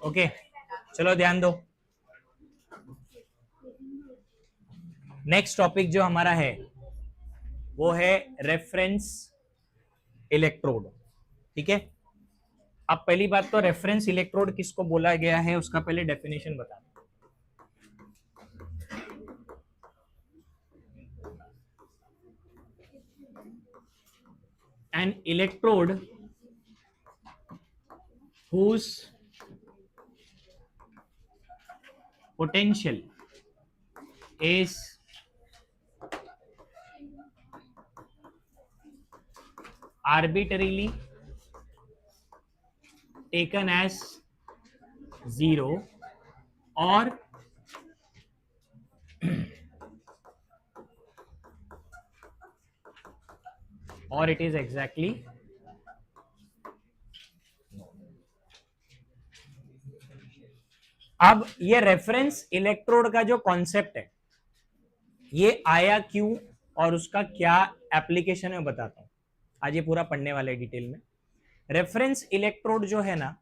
Okay, चलो ध्यान दो। नेक्स्ट टॉपिक जो हमारा है वो है रेफरेंस इलेक्ट्रोड। ठीक है, अब पहली बात तो रेफरेंस इलेक्ट्रोड किसको बोला गया है उसका पहले डेफिनेशन बता दो। An electrode whose potential is arbitrarily taken as zero or it is exactly अब ये रेफरेंस इलेक्ट्रोड का जो कॉन्सेप्ट है ये आया क्यों और उसका क्या एप्लीकेशन है बताता हूं। आज ये पूरा पढ़ने वाले डिटेल में। रेफरेंस इलेक्ट्रोड जो है ना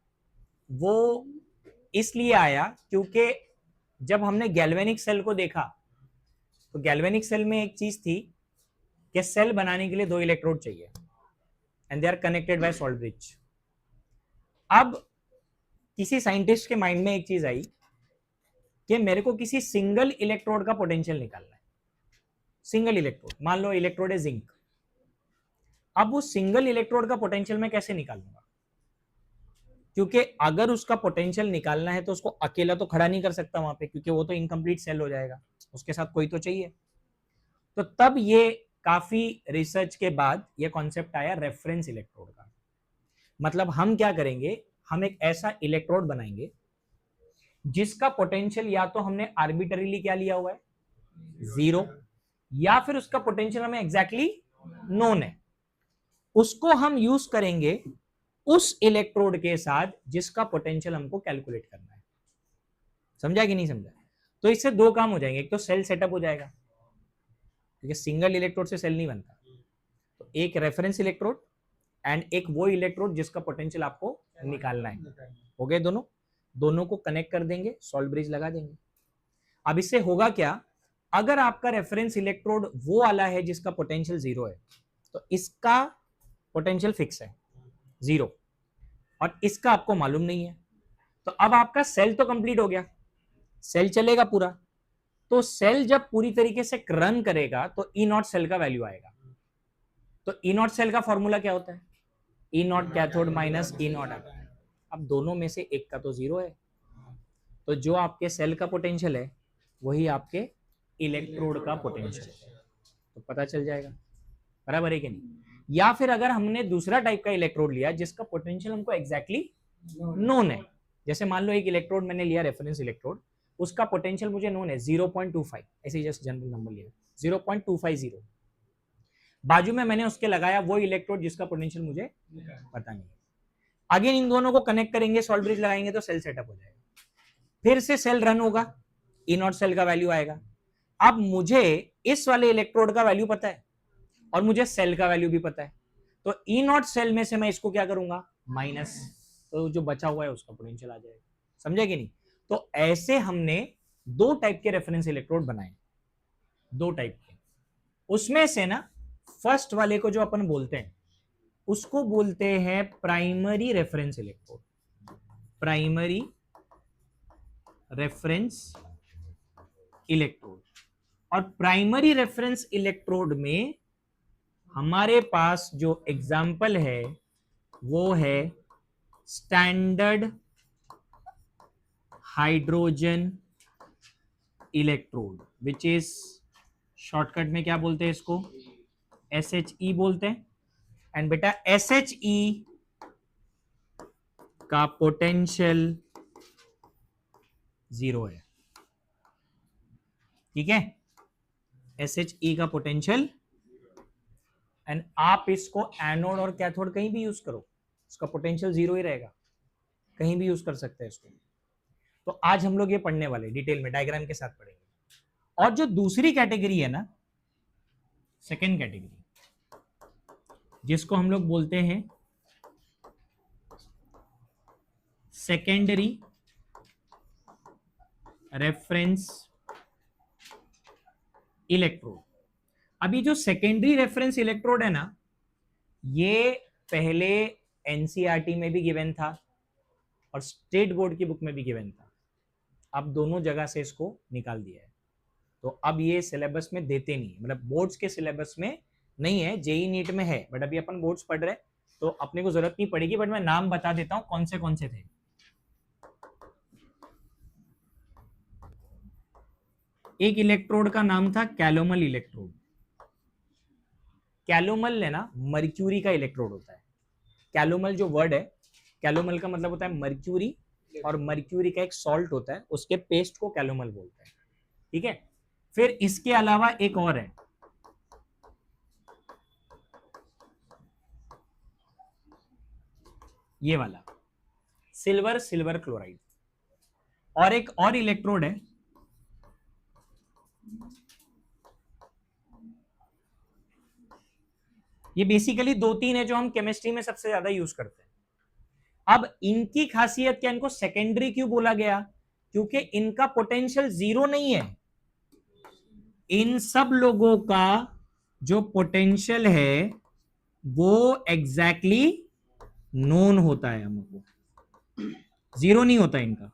वो इसलिए आया क्योंकि जब हमने गैल्वेनिक सेल को देखा तो गैल्वेनिक सेल में एक चीज थी कि सेल बनाने के लिए 2 इलेक्ट्रोड चाहिए and they are connected by salt bridge. अब किसी साइंटिस्ट के माइंड में एक चीज आई कि मेरे को किसी सिंगल इलेक्ट्रोड का पोटेंशियल निकालना है। सिंगल इलेक्ट्रोड, मान लो इलेक्ट्रोड है जिंक। अब वो सिंगल इलेक्ट्रोड का पोटेंशियल मैं कैसे निकालूंगा, क्योंकि अगर उसका पोटेंशियल निकालना है तो उसको अकेला तो खड़ा नहीं कर सकता वहां पे, क्योंकि वो तो इनकम्प्लीट सेल हो जाएगा, उसके साथ कोई तो चाहिए। तो तब ये काफी रिसर्च के बाद ये कॉन्सेप्ट आया रेफरेंस इलेक्ट्रोड का। मतलब हम क्या करेंगे, हम एक ऐसा इलेक्ट्रोड बनाएंगे जिसका पोटेंशियल या तो हमने आर्बिटरीली क्या लिया हुआ है, 0, या फिर उसका पोटेंशियल हमें एग्जैक्टली नोन है। उसको हम यूज करेंगे उस इलेक्ट्रोड के साथ जिसका पोटेंशियल हमको कैलकुलेट करना है। समझा कि नहीं समझा? तो इससे 2 काम हो जाएंगे, एक तो सेल सेटअप हो जाएगा क्योंकि सिंगल इलेक्ट्रोड से सेल नहीं बनता। तो एक रेफरेंस इलेक्ट्रोड एंड एक वो इलेक्ट्रोड जिसका पोटेंशियल आपको निकालना है। हो गए दोनों, दोनों को कनेक्ट कर देंगे, सॉल्ट ब्रिज लगा देंगे। अब इससे होगा क्या, अगर आपका रेफरेंस इलेक्ट्रोड वो वाला है जिसका पोटेंशियल 0 है तो इसका पोटेंशियल फिक्स है 0 और इसका आपको मालूम नहीं है। तो अब आपका सेल तो कंप्लीट हो गया, सेल चलेगा पूरा। तो सेल जब पूरी तरीके से रन करेगा तो ई नॉट सेल का वैल्यू आएगा। तो ई नॉट सेल का फॉर्मूला क्या होता है, E naught cathode minus E naught. अब दोनों में से एक का तो 0 है, तो जो आपके सेल का पोटेंशियल है वही आपके इलेक्ट्रोड का पोटेंशियल है। तो पता चल जाएगा बराबर है कि नहीं। या फिर अगर हमने दूसरा टाइप का इलेक्ट्रोड लिया जिसका पोटेंशियल हमको एग्जैक्टली नोन है, जैसे मान लो एक इलेक्ट्रोड मैंने लिया रेफरेंस इलेक्ट्रोड, उसका पोटेंशियल मुझे नोन है 0.25, ऐसे जस्ट जनरल नंबर लिया 0.250, बाजू में मैंने उसके लगाया वो इलेक्ट्रोड जिसका पोटेंशियल मुझे पता नहीं है। अगेन इन दोनों को कनेक्ट करेंगे, सॉल्ट ब्रिज लगाएंगे तो सेल सेटअप हो जाएगा, फिर से सेल रन होगा, ई नॉट सेल का वैल्यू आएगा। अब मुझे इस वाले इलेक्ट्रोड का वैल्यू पता है और मुझे सेल का वैल्यू भी पता है, तो ई नॉट सेल में से मैं इसको क्या करूंगा, माइनस, तो जो बचा हुआ है उसका पोटेंशियल आ जाएगा। समझे कि नहीं? तो ऐसे हमने 2 टाइप के रेफरेंस इलेक्ट्रोड बनाए, 2 टाइप के। उसमें से ना फर्स्ट वाले को जो अपन बोलते हैं उसको बोलते हैं primary reference electrode, primary reference electrode. और प्राइमरी रेफरेंस इलेक्ट्रोड में हमारे पास जो एग्जाम्पल है वो है standard hydrogen electrode, which is shortcut में क्या बोलते हैं इसको, SHE बोलते हैं। एंड बेटा SHE का पोटेंशियल 0 है, ठीक है, SHE का पोटेंशियल। एंड आप इसको एनोड और कैथोड कहीं भी यूज करो, उसका पोटेंशियल 0 ही रहेगा, कहीं भी यूज कर सकते हैं इसको। तो आज हम लोग ये पढ़ने वाले डिटेल में डायग्राम के साथ पढ़ेंगे। और जो दूसरी कैटेगरी है ना, सेकेंड कैटेगरी, जिसको हम लोग बोलते हैं सेकेंडरी रेफरेंस इलेक्ट्रोड। अभी जो सेकेंडरी रेफरेंस इलेक्ट्रोड है ना, ये पहले एनसीईआरटी में भी गिवन था और स्टेट बोर्ड की बुक में भी गिवन था। अब दोनों जगह से इसको निकाल दिया है, तो अब ये सिलेबस में देते नहीं है, मतलब बोर्ड्स के सिलेबस में नहीं है, जेई नीट में है, बट अभी अपन बोर्ड्स पढ़ रहे तो अपने को जरूरत नहीं पड़ेगी, बट मैं नाम बता देता हूं कौन से थे। एक इलेक्ट्रोड का नाम था कैलोमल इलेक्ट्रोड। कैलोमल है ना, मर्क्यूरी का इलेक्ट्रोड होता है। कैलोमल जो वर्ड है, कैलोमल का मतलब होता है मर्क्यूरी, और मर्क्यूरी का एक सॉल्ट होता है, उसके पेस्ट को कैलोमल बोलते हैं, ठीक है। फिर इसके अलावा एक और है, ये वाला सिल्वर क्लोराइड। और एक और इलेक्ट्रोड है, ये बेसिकली 2-3 है जो हम केमिस्ट्री में सबसे ज्यादा यूज करते हैं। अब इनकी खासियत क्या, इनको सेकेंडरी क्यों बोला गया? क्योंकि इनका पोटेंशियल जीरो नहीं है। इन सब लोगों का जो पोटेंशियल है वो एग्जैक्टली नोन होता है हमको, जीरो नहीं होता इनका।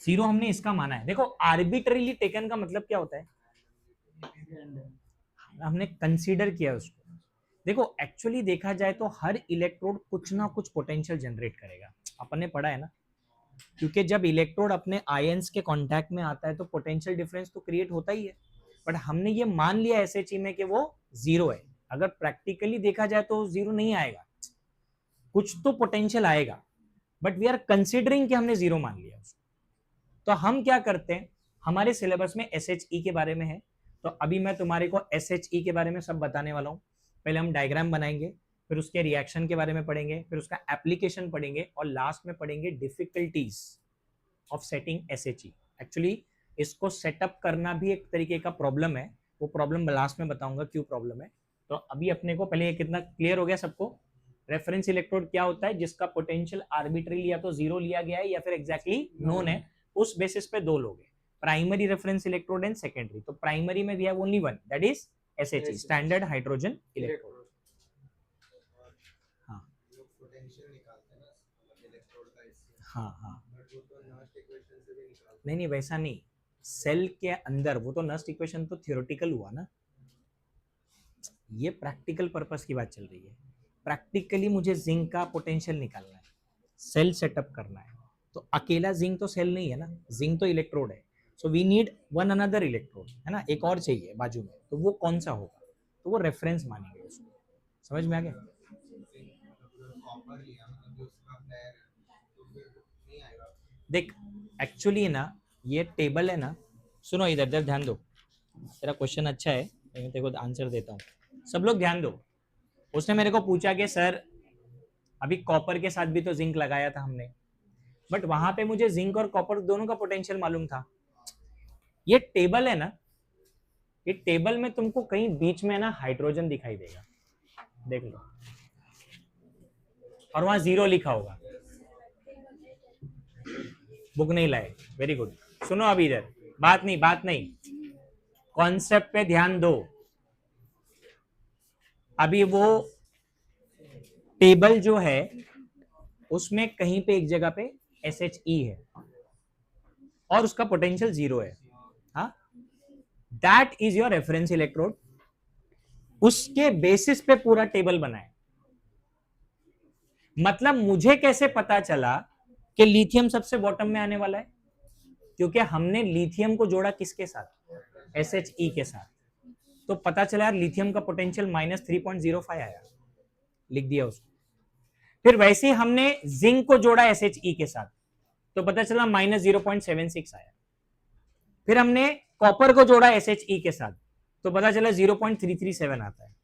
जीरो हमने इसका माना है, देखो आर्बिट्ररीली टेकन का मतलब क्या होता है, हमने कंसीडर किया उसको। देखो एक्चुअली देखा जाए तो हर इलेक्ट्रोड कुछ ना कुछ पोटेंशियल जनरेट करेगा, अपन ने पढ़ा है ना। क्योंकि जब इलेक्ट्रोड अपने आयंस के कांटेक्ट में आता है तो पोटेंशियल डिफरेंस तो क्रिएट होता ही है, बट हमने ये मान लिया एसएचई में कि वो जीरो है। अगर प्रैक्टिकली देखा जाए तो जीरो नहीं आएगा, कुछ तो पोटेंशियल आएगा, बट वी आर कंसिडरिंग कि हमने जीरो मान लिया उसको। तो हम क्या करते हैं, हमारे सिलेबस में एसएचई के बारे में है, तो अभी मैं तुम्हारे को एसएचई के बारे में सब बताने वाला हूं। पहले हम डायग्राम बनाएंगे, फिर उसके रिएक्शन के बारे में पढ़ेंगे, फिर उसका एप्लीकेशन पढ़ेंगे, और लास्ट में पढ़ेंगे डिफिकल्टीज ऑफ सेटिंग एसएचई। एक्चुअली इसको सेटअप करना भी एक तरीके का प्रॉब्लम है, वो प्रॉब्लम लास्ट में बताऊंगा क्यों प्रॉब्लम है। तो अभी अपने को पहले कितना क्लियर हो गया सबको, रेफरेंस इलेक्ट्रोड क्या होता है, जिसका पोटेंशियल आर्बिट्ररी या तो जीरो लिया गया है या फिर एग्जैक्टली नोन है। उस बेसिस पे दो लोग हैं, primary reference electrode and secondary. तो प्राइमरी में we have only one, that is SHE, standard hydrogen electrode. हाँ हाँ हाँ, नहीं वैसा नहीं, सेल के अंदर वो तो नस्ट इक्वेशन तो थ्योरेटिकल हुआ ना, ये प्रैक्टिकल पर्पस की बात चल रही है। प्रैक्टिकली मुझे जिंक का पोटेंशियल निकालना है, सेल सेटअप करना है, तो अकेला जिंक तो सेल नहीं है ना, जिंक तो इलेक्ट्रोड है। So we need one another electrode, है ना, एक और चाहिए बाजू में, तो वो कौन सा होगा, तो वो रेफरेंस मानेंगे उसको। समझ में आ गया? देख एक्चुअली ना ये टेबल है ना, सुनो इधर इधर ध्यान दो, तेरा क्वेश्चन अच्छा है, मैं तेरे को आंसर देता हूँ, सब लोग ध्यान दो। उसने मेरे को पूछा कि सर अभी कॉपर के साथ भी तो जिंक लगाया था हमने, बट वहां पे मुझे जिंक और कॉपर दोनों का पोटेंशियल मालूम था। ये टेबल है ना, ये टेबल में तुमको कहीं बीच में ना हाइड्रोजन दिखाई देगा, देख लो, और वहां जीरो लिखा होगा। बुक नहीं लाए, वेरी गुड। सुनो अभी इधर, बात नहीं, कॉन्सेप्ट पे ध्यान दो। अभी वो टेबल जो है उसमें कहीं पे एक जगह पे SHE है और उसका पोटेंशियल जीरो है, हाँ, that is your reference electrode. उसके बेसिस पे पूरा टेबल बना है। मतलब मुझे कैसे पता चला कि लिथियम सबसे बॉटम में आने वाला है, क्योंकि हमने लिथियम को जोड़ा किसके साथ, SHE के साथ, तो पता चला यार लिथियम का पोटेंशियल -3.05 आया, लिख दिया उसको। फिर वैसे ही हमने जिंक को जोड़ा SHE के साथ, तो पता चला -0.76 आया। फिर हमने कॉपर को जोड़ा SHE के साथ, तो पता चला 0.337 आता है।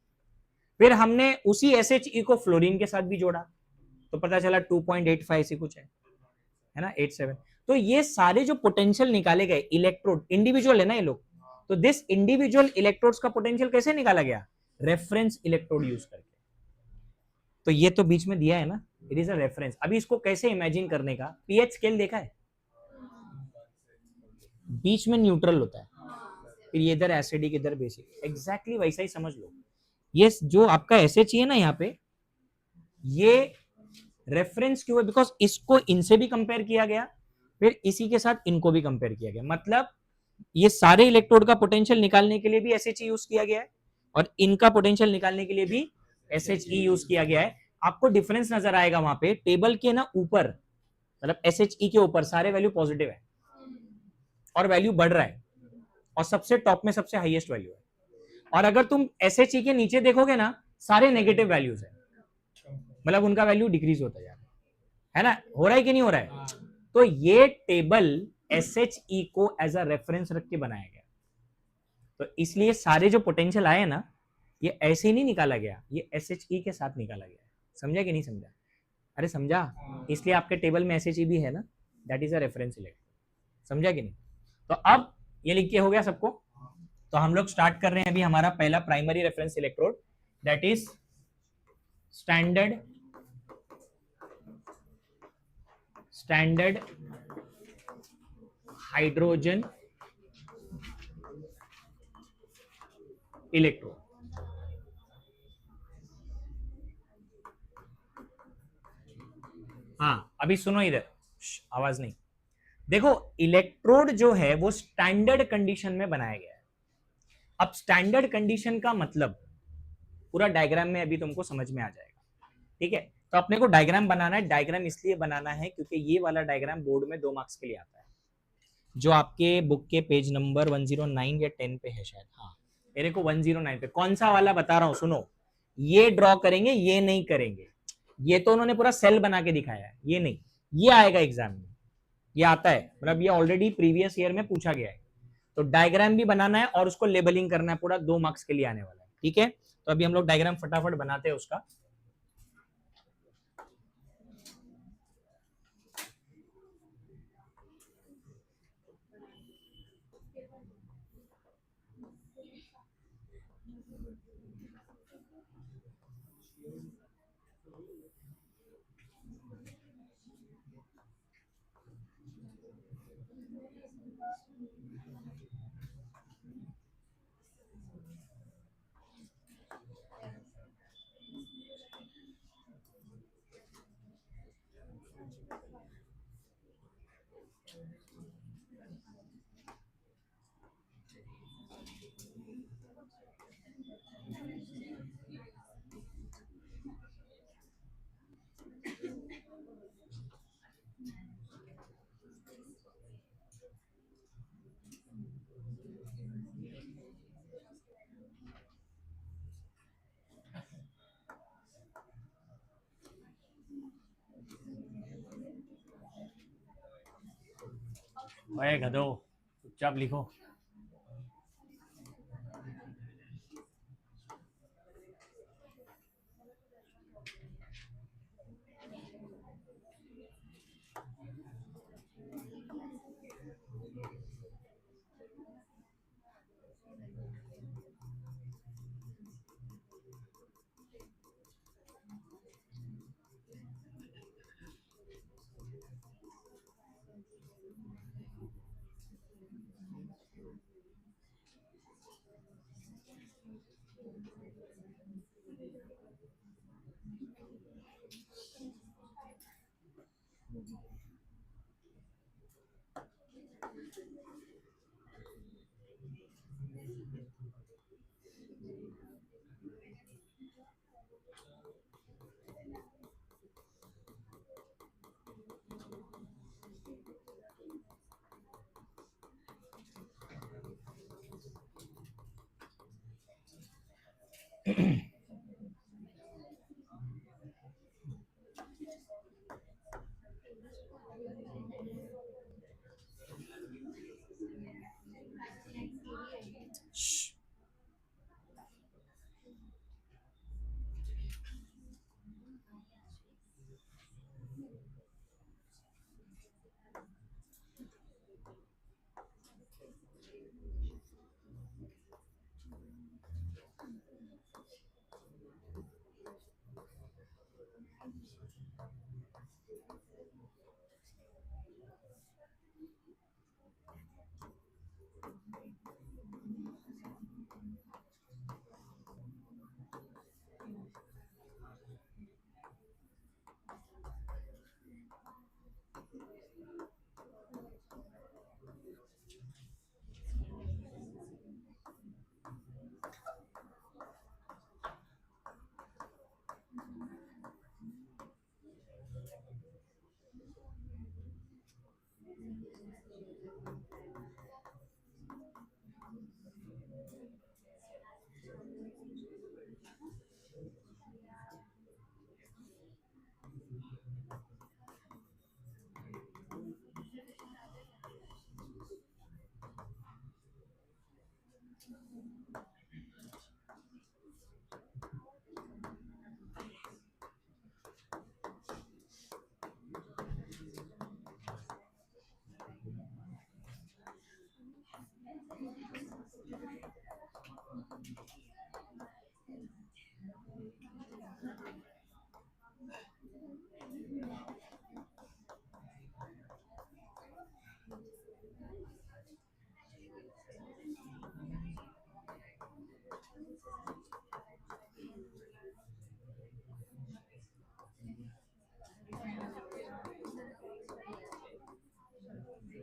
फिर हमने उसी SHE को फ्लोरीन के साथ भी जोड़ा, तो पता चला 2.85 से कुछ है। है ना 8 7। तो ये सारे जो पोटेंशियल निकाले गए इलेक्ट्रोड इंडिविजुअल है ना ये लोग, तो दिस इंडिविजुअल इलेक्ट्रोड्स का पोटेंशियल कैसे निकाला गया, रेफरेंस इलेक्ट्रोड यूज करके। तो ये तो बीच में दिया है ना, इट इज अ रेफरेंस। अभी इसको कैसे इमेजिन करने का, पीएच स्केल देखा है, बीच में न्यूट्रल होता है, फिर ये इधर एसिडिक इधर बेसिक, एग्जैक्टली वैसा ही समझ लो। ये जो आपका एसएच है ना यहाँ पे, ये रेफरेंस क्यों है, बिकॉज इसको इनसे भी कंपेयर किया गया, फिर इसी के साथ इनको भी कंपेयर किया गया, मतलब ये सारे इलेक्ट्रोड का पोटेंशियल निकालने के लिए भी एस यूज किया गया है, और इनका पोटेंशियल निकालने के लिए भी एस यूज किया गया है। आपको डिफरेंस नजर आएगा वहां पे टेबल के ना ऊपर, मतलब एस के ऊपर सारे वैल्यू पॉजिटिव है और वैल्यू बढ़ रहा है, और सबसे टॉप में सबसे हाईएस्ट वैल्यू है। और अगर तुम एस के नीचे देखोगे ना, सारे नेगेटिव वैल्यूज है, मतलब उनका वैल्यू डिक्रीज होता जा रहा है ना, हो रहा है कि नहीं हो रहा है। तो ये टेबल एस को एज अ रेफरेंस रख के बनाया गया, तो इसलिए सारे जो पोटेंशियल आए ना, ये ऐसे ही नहीं निकाला गया, ये एस के साथ निकाला गया। समझा कि नहीं समझा, अरे समझा, इसलिए आपके टेबल में एस भी है ना, that is a reference electrode. समझा कि नहीं। तो अब ये लिख के हो गया सबको। तो हम लोग स्टार्ट कर रहे हैं अभी हमारा पहला primary reference electrode, that is standard standard hydrogen electrode. हाँ अभी सुनो इधर, आवाज नहीं। देखो इलेक्ट्रोड जो है वो स्टैंडर्ड कंडीशन में बनाया गया है। अब स्टैंडर्ड कंडीशन का मतलब पूरा डायग्राम में अभी तुमको समझ में आ जाएगा, ठीक है। तो अपने को डायग्राम बनाना है, डायग्राम इसलिए बनाना है क्योंकि ये वाला डायग्राम बोर्ड में 2 मार्क्स के लिए आता है, जो आपके बुक के पेज नंबर 109 या 10 पे है शायद, हाँ मेरे को 109 पे। कौन सा वाला बता रहा हूं सुनो, ये ड्रॉ करेंगे, ये नहीं करेंगे, ये तो उन्होंने पूरा सेल बना के दिखाया है, ये नहीं, ये आएगा एग्जाम में, ये आता है, मतलब ये ऑलरेडी प्रीवियस ईयर में पूछा गया है। तो डायग्राम भी बनाना है और उसको लेबलिंग करना है, पूरा 2 मार्क्स के लिए आने वाला है, ठीक है। तो अभी हम लोग डायग्राम फटाफट बनाते हैं उसका। ओए गधो, चुपचाप लिखो।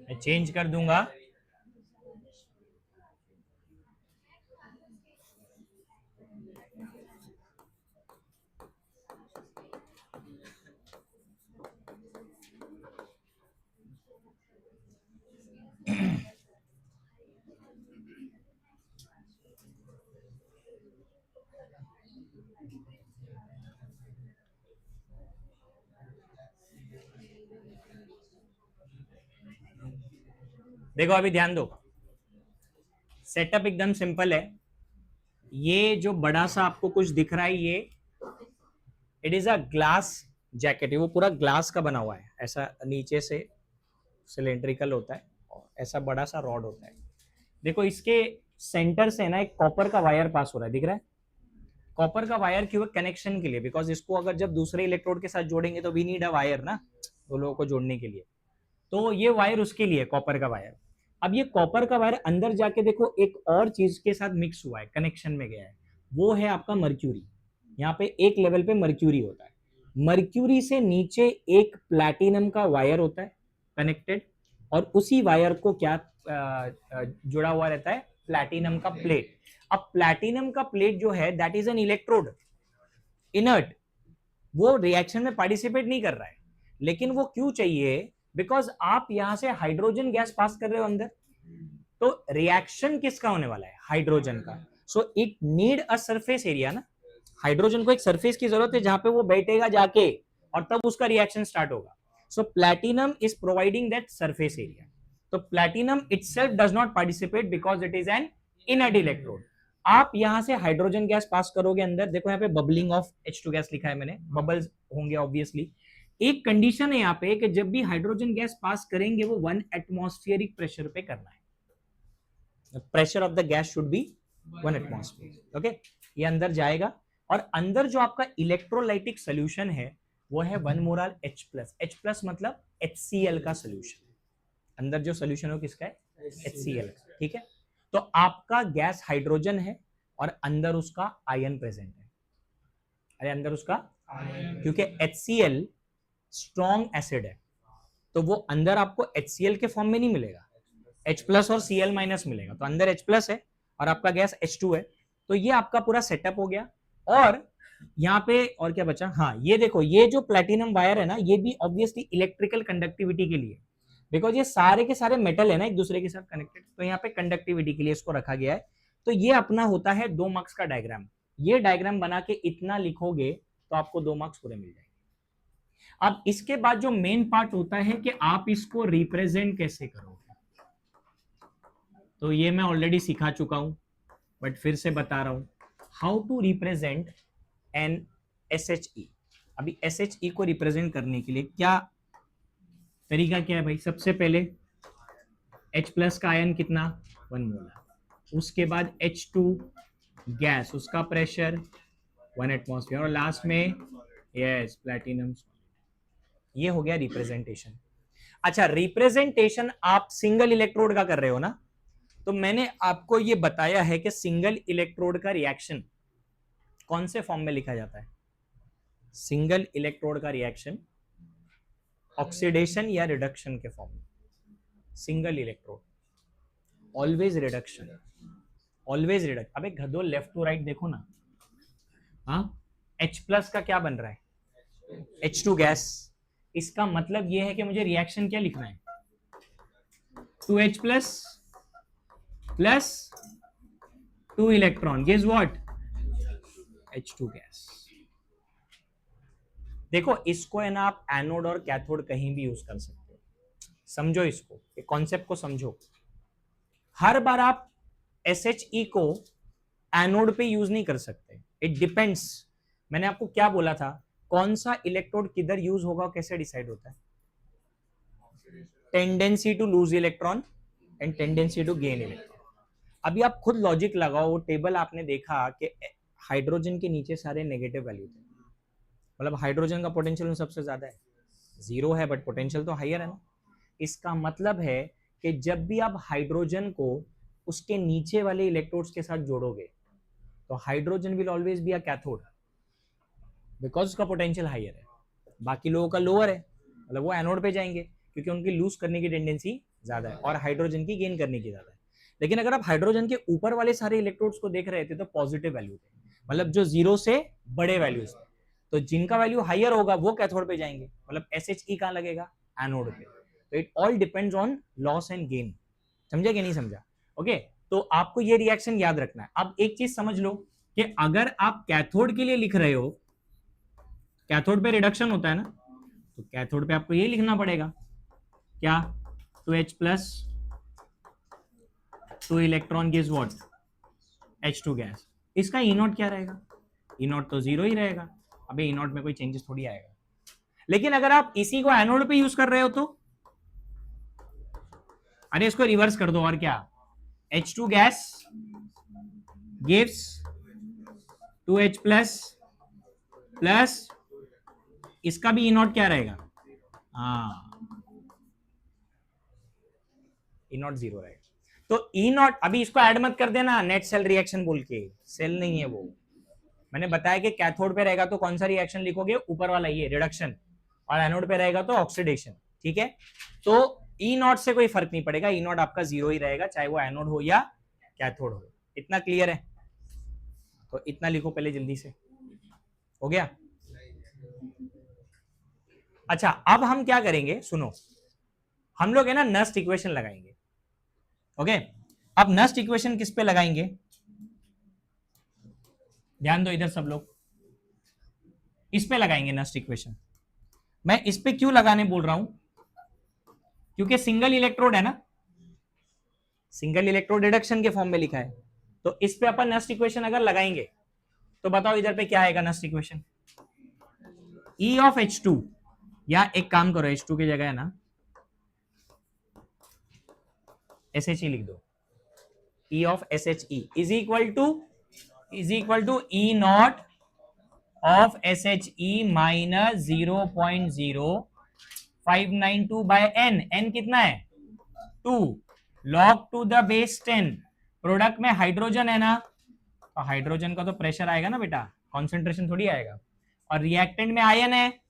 मैं चेंज कर दूंगा। देखो अभी ध्यान दो, सेटअप एकदम सिंपल है। ये जो बड़ा सा आपको कुछ दिख रहा है, ये it is a glass jacket. वो पूरा ग्लास का बना हुआ है, ऐसा नीचे से सिलेंड्रिकल होता है और ऐसा बड़ा सा रॉड होता है। देखो इसके सेंटर से ना एक कॉपर का वायर पास हो रहा है, दिख रहा है? कॉपर का वायर क्यों? कनेक्शन के लिए, बिकॉज इसको अगर जब दूसरे इलेक्ट्रोड के साथ जोड़ेंगे तो वी नीड अ वायर ना, दो लोगों को जोड़ने के लिए। तो ये वायर उसके लिए, कॉपर का वायर। अब ये कॉपर का वायर अंदर जाके देखो एक और चीज के साथ मिक्स हुआ है, कनेक्शन में गया है, वो है आपका मर्क्यूरी। यहाँ पे एक लेवल पे मर्क्यूरी होता है। मर्क्यूरी से नीचे एक प्लैटिनम का वायर होता है कनेक्टेड, और उसी वायर को क्या जुड़ा हुआ रहता है? प्लैटिनम का प्लेट। अब प्लैटिनम का प्लेट जो है that is an electrode, inert, वो रिएक्शन में पार्टिसिपेट नहीं कर रहा है। लेकिन वो क्यों चाहिए? बिकॉज आप यहां से हाइड्रोजन गैस पास कर रहे हो अंदर, तो रिएक्शन किसका होने वाला है? हाइड्रोजन का। So it need a surface area ना, हाइड्रोजन को एक सरफेस की जरूरत है जहां पे वो बैठेगा जाके, और तब उसका रिएक्शन स्टार्ट होगा। So platinum is providing that surface area. तो platinum itself does not participate because it is an inert electrode. आप यहां से हाइड्रोजन गैस पास करोगे अंदर, देखो यहाँ पे बबलिंग ऑफ H2 गैस लिखा है मैंने, बबल्स होंगे ऑब्वियसली। एक कंडीशन है यहाँ पे कि जब भी हाइड्रोजन गैस पास करेंगे वो 1 एटमॉस्फेरिक प्रेशर पे करना है। Pressure of the gas should be 1 atmosphere. Okay, ये अंदर जाएगा और अंदर जो आपका इलेक्ट्रोलाइटिक सोल्यूशन है वो है 1 मोलार H+। H+ मतलब HCl का सोल्यूशन। अंदर जो सोल्यूशन हो किसका है? HCl। ठीक है, तो आपका गैस हाइड्रोजन है और अंदर उसका आयन प्रेजेंट है। अरे अंदर उसका, क्योंकि HCl स्ट्रॉन्ग एसिड है, तो वो अंदर आपको HCl के फॉर्म में नहीं मिलेगा, H+ और Cl- मिलेगा। तो अंदर H+ है और आपका गैस H2 है। तो ये आपका पूरा सेटअप हो गया। और यहाँ पे और क्या बचा? हाँ, ये देखो, ये जो प्लैटिनम वायर है ना, ये भी ऑब्वियसली इलेक्ट्रिकल कंडक्टिविटी के लिए, बिकॉज ये सारे के सारे मेटल है ना एक दूसरे के साथ कनेक्टेड, तो यहाँ पे कंडक्टिविटी के लिए इसको रखा गया है। तो ये अपना होता है 2 मार्क्स का डायग्राम। ये डायग्राम बना के इतना लिखोगे तो आपको 2 मार्क्स पूरे मिल जाएंगे। अब इसके बाद जो मेन पार्ट होता है कि आप इसको रिप्रेजेंट कैसे करोगे, तो ये मैं ऑलरेडी सिखा चुका हूं, बट फिर से बता रहा हूं, how to represent an SHE। अभी SHE को रिप्रेजेंट करने के लिए क्या तरीका क्या है भाई? सबसे पहले H+ का आयन कितना? 1 मोलर। उसके बाद H2 गैस, उसका प्रेशर 1 एटमॉस्फेयर, और लास्ट में यस प्लैटिनम। ये हो गया रिप्रेजेंटेशन। अच्छा, रिप्रेजेंटेशन आप सिंगल इलेक्ट्रोड का कर रहे हो ना, तो मैंने आपको ये बताया है कि सिंगल इलेक्ट्रोड का रिएक्शन कौन से फॉर्म में लिखा जाता है? सिंगल इलेक्ट्रोड का रिएक्शन ऑक्सीडेशन या रिडक्शन के फॉर्म में। Single electrode always reduction, always reduction. अबे गधो, लेफ्ट टू राइट देखो ना। हाँ, H+ का क्या बन रहा है? H2 gas. इसका मतलब यह है कि मुझे रिएक्शन क्या लिखना है? 2H plus plus 2 electron gives what H2 gas. देखो इसको है ना आप एनोड और कैथोड कहीं भी यूज कर सकते हो, समझो इसको, ये कॉन्सेप्ट को समझो। हर बार आप SHE को एनोड पे यूज नहीं कर सकते, इट डिपेंड्स। मैंने आपको क्या बोला था, कौन सा इलेक्ट्रोड किधर यूज होगा कैसे डिसाइड होता है? Tendency to lose electron and tendency to gain electron. अभी आप खुद लॉजिक लगाओ, वो टेबल आपने देखा कि हाइड्रोजन के नीचे सारे नेगेटिव वैल्यू थे, मतलब हाइड्रोजन का पोटेंशियल सबसे ज्यादा है, 0 है बट पोटेंशियल तो हाइयर है ना। इसका मतलब है कि जब भी आप हाइड्रोजन को उसके नीचे वाले इलेक्ट्रोड्स के साथ जोड़ोगे तो hydrogen will always be a cathode because उसका पोटेंशियल हाइयर है, बाकी लोगों का लोअर है, मतलब वो एनोड पे जाएंगे क्योंकि उनकी लूज करने की टेंडेंसी ज्यादा है और हाइड्रोजन की गेन करने की ज्यादा है। लेकिन अगर आप हाइड्रोजन के ऊपर वाले सारे इलेक्ट्रोड्स को देख रहे थे तो पॉजिटिव वैल्यू थे, मतलब जो 0 से बड़े वैल्यूज थे, तो जिनका वैल्यू हाइयर होगा वो कैथोड पे जाएंगे, मतलब SHE कहां लगेगा? एनोड पे। तो it all depends on loss and gain. समझा कि नहीं समझा? ओके, तो आपको ये रिएक्शन याद रखना है। अब एक चीज समझ लो कि अगर आप कैथोड के लिए लिख रहे हो, कैथोड पे रिडक्शन होता है ना, तो कैथोड पे आपको ये लिखना पड़ेगा क्या? 2H plus 2 electron gives what H2 gas. इसका E नॉट क्या रहेगा? E नॉट तो 0 ही रहेगा, अबे E नॉट में कोई चेंजेस थोड़ी आएगा। लेकिन अगर आप इसी को एनोड पे यूज कर रहे हो तो अरे इसको रिवर्स कर दो और क्या, H2 gas gives 2H plus plus इसका भी E नॉट क्या रहेगा? हाँ, E नॉट 0 रहेगा। तो E नॉट, अभी इसको ऐड मत कर देना नेट सेल रिएक्शन बोल के, सेल नहीं है वो। मैंने बताया कि कैथोड पे रहेगा तो कौन सा रिएक्शन लिखोगे? ऊपर वाला ये रिडक्शन, और एनोड पे रहेगा तो ऑक्सीडेशन। ठीक है, तो E नॉट से कोई फर्क नहीं पड़ेगा, E नॉट आपका 0 ही रहेगा चाहे वो एनोड हो या कैथोड हो। इतना क्लियर है? तो इतना लिखो पहले जल्दी से, हो गया? अच्छा, अब हम क्या करेंगे सुनो, हम लोग है ना नस्ट इक्वेशन लगाएंगे। ओके, अब नस्ट इक्वेशन किस पे लगाएंगे? ध्यान दो इधर सब लोग, इस पे लगाएंगे नस्ट इक्वेशन। मैं इस पे क्यों लगाने बोल रहा हूं? क्योंकि सिंगल इलेक्ट्रोड है ना, सिंगल इलेक्ट्रोड रिडक्शन के फॉर्म में लिखा है, तो इस पे अपन नस्ट इक्वेशन अगर लगाएंगे तो बताओ इधर पे क्या आएगा Nernst equation? E of H2, या एक काम करो H2 की जगह है ना SHE लिख दो, E of SHE is equal to E naught of SHE minus 0.0592 by n। n कितना है? 2 log to the base 10। Product में हाइड्रोजन है ना, तो हाइड्रोजन का तो प्रेशर आएगा ना बेटा, कॉन्सेंट्रेशन थोड़ी आएगा। और रिएक्टेंट में आयन है,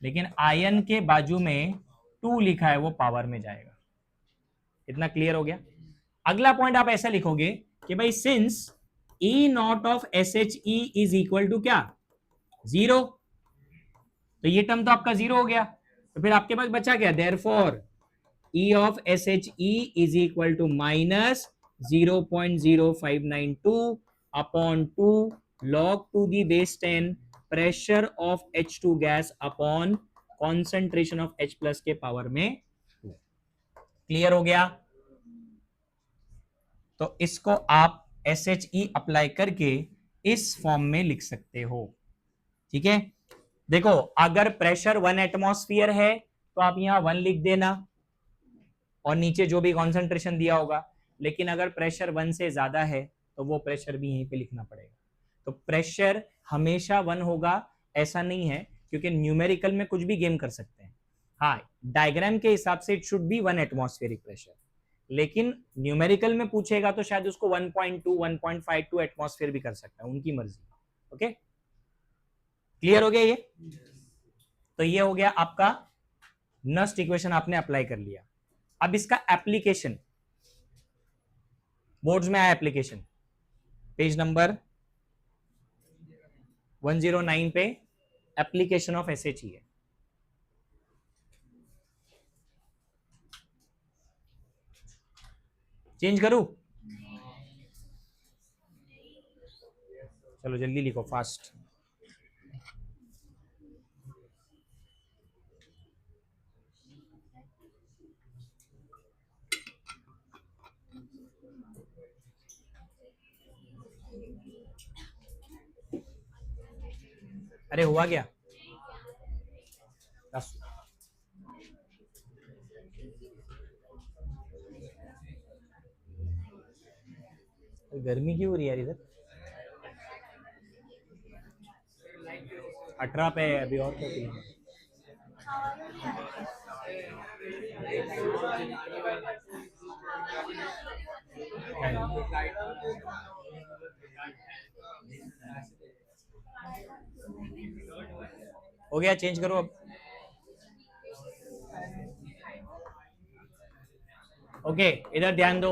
लेकिन आयन के बाजू में 2 लिखा है, वो पावर में जाएगा। इतना क्लियर हो गया? अगला पॉइंट आप ऐसा लिखोगे कि भाई since E naught of SHE is equal to क्या? 0, तो ये टर्म तो आपका 0 हो गया, तो फिर आपके पास बचा क्या? Therefore E of SHE is equal to minus 0.0592 upon 2 log to the base 10 pressure of H2 gas upon concentration of H plus के पावर में 2। क्लियर हो गया? तो इसको आप SHE अप्लाई करके इस फॉर्म में लिख सकते हो। ठीक है, देखो अगर प्रेशर 1 एटमॉस्फेयर है तो आप यहां 1 लिख देना और नीचे जो भी कॉन्सेंट्रेशन दिया होगा, लेकिन अगर प्रेशर 1 से ज्यादा है तो वो प्रेशर भी यहीं पे लिखना पड़ेगा। तो प्रेशर हमेशा 1 होगा ऐसा नहीं है, क्योंकि न्यूमेरिकल में कुछ भी गेम कर सकते हैं। हाँ, डायग्राम के हिसाब से it should be 1 atmospheric pressure, लेकिन न्यूमेरिकल में पूछेगा तो शायद उसको 1.2 1.52 एटमॉस्फेयर भी कर सकता है, उनकी मर्जी। ओके, क्लियर हो गया ये? तो ये हो गया आपका नस्ट इक्वेशन, आपने अप्लाई कर लिया। अब इसका एप्लीकेशन, बोर्ड्स में आया एप्लीकेशन, पेज नंबर 109 पे एप्लीकेशन ऑफ SHE है। चेंज करूं? चलो जल्दी लिखो, फास्ट। अरे हुआ क्या? बस। गर्मी क्यों हो रही है यार इधर? 18 पे है अभी, और क्या चाहिए? हो गया, चेंज करो अब। ओके, इधर ध्यान दो।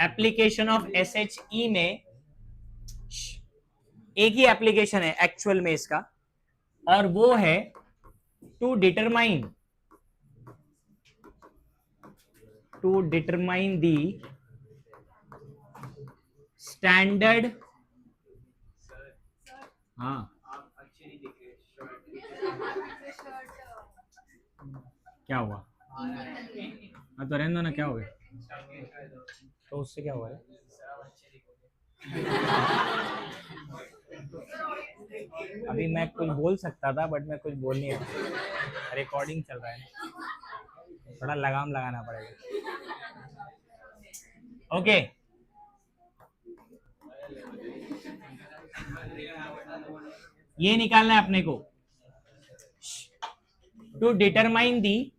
एप्लीकेशन ऑफ SHE में एक ही एप्लीकेशन है एक्चुअल में इसका, और वो है टू डिटरमाइन दी स्टैंडर्ड। हाँ, क्या हुआ? हाँ तो रहने दो ना, क्या हो गया? तो उससे क्या हुआ है? अभी मैं कुछ बोल सकता था बट मैं कुछ बोल नहीं रहा, रिकॉर्डिंग चल रहा है ना, थोड़ा लगाम लगाना पड़ेगा। ओके, ये निकालना है अपने को, to determine the